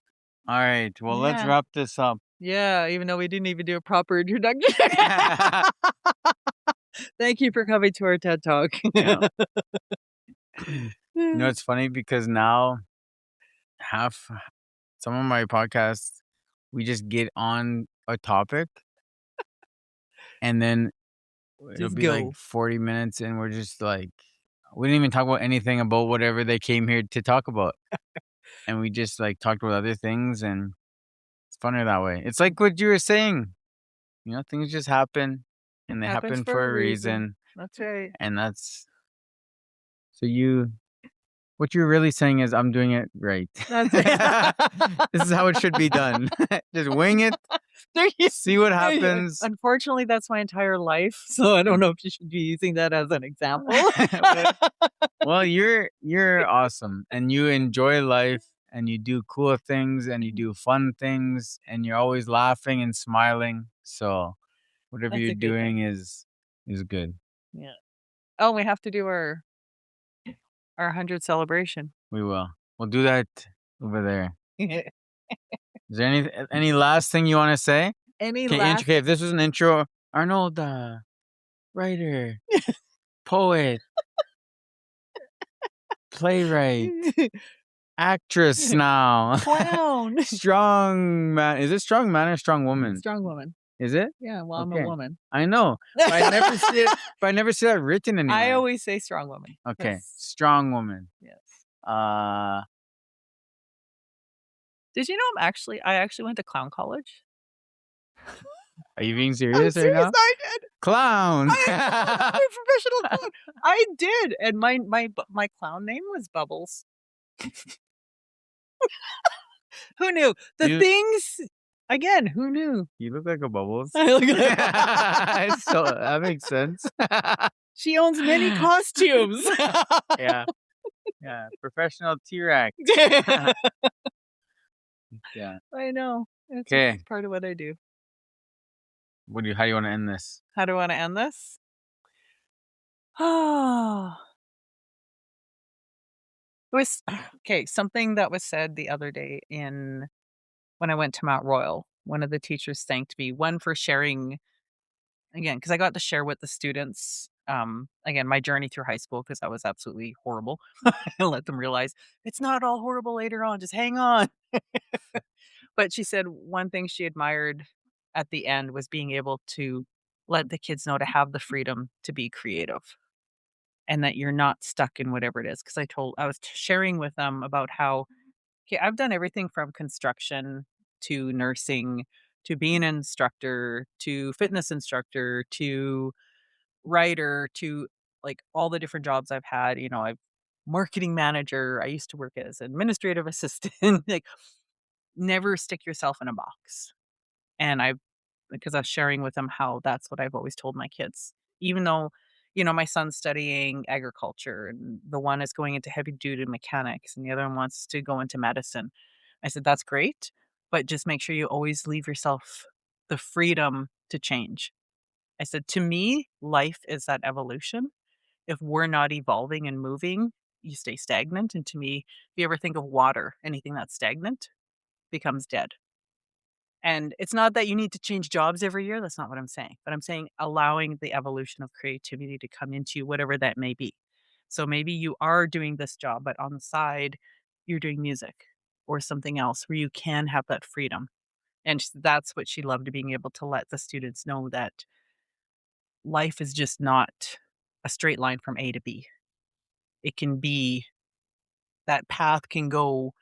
S1: All right. Well, let's
S2: yeah,
S1: wrap this up.
S2: yeah. Even though we didn't even do a proper introduction. Thank you for coming to our TED Talk.
S1: Yeah. You know, it's funny because now half some of my podcasts, we just get on a topic and then it'll
S2: Just
S1: be like
S2: go.
S1: 40 minutes and we're just like, we didn't even talk about anything about whatever they came here to talk about, and we just, like, talked about other things, and it's funner that way. It's like what you were saying, things just happen, and they
S2: Happens
S1: happen
S2: for
S1: for
S2: a
S1: a
S2: reason.
S1: reason,
S2: That's right.
S1: and that's so what you're really saying is, "I'm doing it right."
S2: That's it.
S1: This is how it should be done. Just wing it,
S2: There you
S1: see what
S2: there you
S1: happens.
S2: Unfortunately, that's my entire life, so I don't know if you should be using that as an example.
S1: But well, you're awesome, and you enjoy life, and you do cool things, and you do fun things, and you're always laughing and smiling. So whatever
S2: That's
S1: you're
S2: a good
S1: doing
S2: thing.
S1: is good.
S2: Yeah. Oh, we have to do our 100 celebration.
S1: We will. We'll do that over there. Is there any last thing you want to say?
S2: Any
S1: Okay,
S2: last
S1: if this was an intro, Arnolda, writer, poet, playwright, actress now,
S2: clown.
S1: strong man. Is it strong man or strong woman?
S2: Strong woman.
S1: Is it?
S2: Yeah, well, I'm a
S1: Okay.
S2: woman.
S1: I know, but I never see it. But I never see that written anywhere.
S2: I always say strong woman.
S1: Okay,
S2: That's
S1: strong woman.
S2: yes.
S1: Uh,
S2: Did you know I actually went to clown college?
S1: are you being
S2: I'm
S1: serious right
S2: serious,
S1: now?
S2: I did.
S1: Clown.
S2: I'm a professional clown. I did, and my clown name was Bubbles. Who knew? The
S1: You
S2: things again, who knew?
S1: you look like a bubbles.
S2: I look like
S1: So that makes sense.
S2: She owns many costumes.
S1: Yeah, yeah. Professional T-Rex. Yeah.
S2: I know. It's
S1: Okay.
S2: part of what I do.
S1: How do you want to end this?
S2: How do I wanna end this? Oh. It was okay, something that was said the other day when I went to Mount Royal. One of the teachers thanked me, one for sharing again, because I got to share with the students, again, my journey through high school because that was absolutely horrible. And let them realize it's not all horrible later on, just hang on. But she said one thing she admired at the end was being able to let the kids know to have the freedom to be creative and that you're not stuck in whatever it is. Because I was sharing with them about how, okay, I've done everything from construction to nursing to being an instructor to fitness instructor to writer to like all the different jobs I've had. I've marketing manager. I used to work as administrative assistant. Like, never stick yourself in a box. And because I was sharing with them how that's what I've always told my kids. Even though, my son's studying agriculture and the one is going into heavy duty mechanics and the other one wants to go into medicine. I said, that's great, but just make sure you always leave yourself the freedom to change. I said, to me, life is that evolution. If we're not evolving and moving, you stay stagnant. And to me, if you ever think of water, anything that's stagnant becomes dead. And it's not that you need to change jobs every year, that's not what I'm saying, but I'm saying allowing the evolution of creativity to come into you, whatever that may be. So maybe you are doing this job, but on the side, you're doing music or something else where you can have that freedom. And that's what she loved, being able to let the students know that life is just not a straight line from A to B. It can be that path can go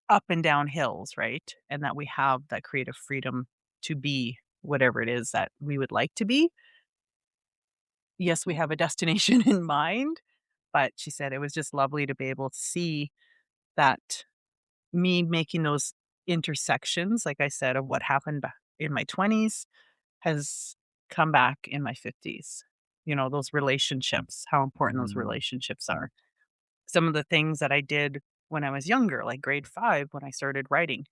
S2: up and down hills, right? And that we have that creative freedom to be whatever it is that we would like to be. Yes, we have a destination in mind, but she said it was just lovely to be able to see that me making those intersections, like I said, of what happened in my 20s has come back in my 50s. Those relationships, how important those
S1: Mhm.
S2: relationships are. Some of the things that I did when I was younger, like grade 5 when I started writing,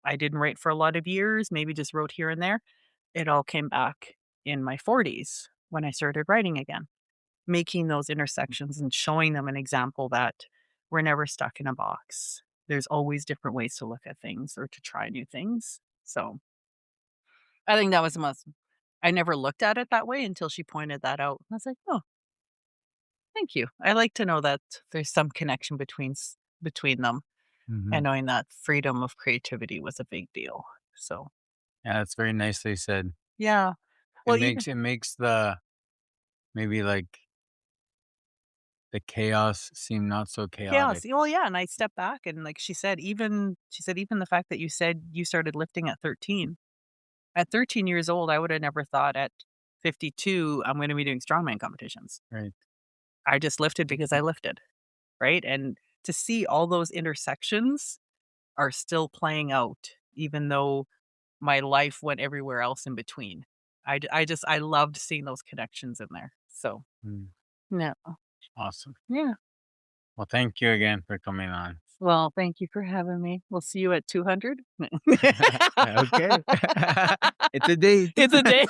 S2: I didn't write for a lot of years, maybe just wrote here and there. It all came back in my 40s when I started writing again, making those intersections and showing them an example that we're never stuck in a box. There's always different ways to look at things or to try new things. So I think that was the most, I never looked at it that way until she pointed that out. I was like, oh, thank you. I like to know that there's some connection between them and
S1: Mhm.
S2: knowing that freedom of creativity was a big deal. So
S1: Yeah, that's very nicely said.
S2: yeah.
S1: It
S2: Well, even
S1: makes the maybe, like, The chaos seemed not so
S2: Chaos.
S1: chaotic.
S2: Well, yeah, and I stepped back and, like, she said, "Even the fact that you said you started lifting at 13." At 13 years old, I would have never thought at 52, I'm gonna be doing strongman competitions.
S1: Right.
S2: I just lifted because I lifted, right? And to see all those intersections are still playing out, even though my life went everywhere else in between. I loved seeing those connections in there. So,
S1: Mm,
S2: no.
S1: awesome.
S2: Yeah.
S1: Well, thank you again for coming on.
S2: Well, thank you for having me. We'll see you at 200.
S1: Okay. It's a date.
S2: It's a day.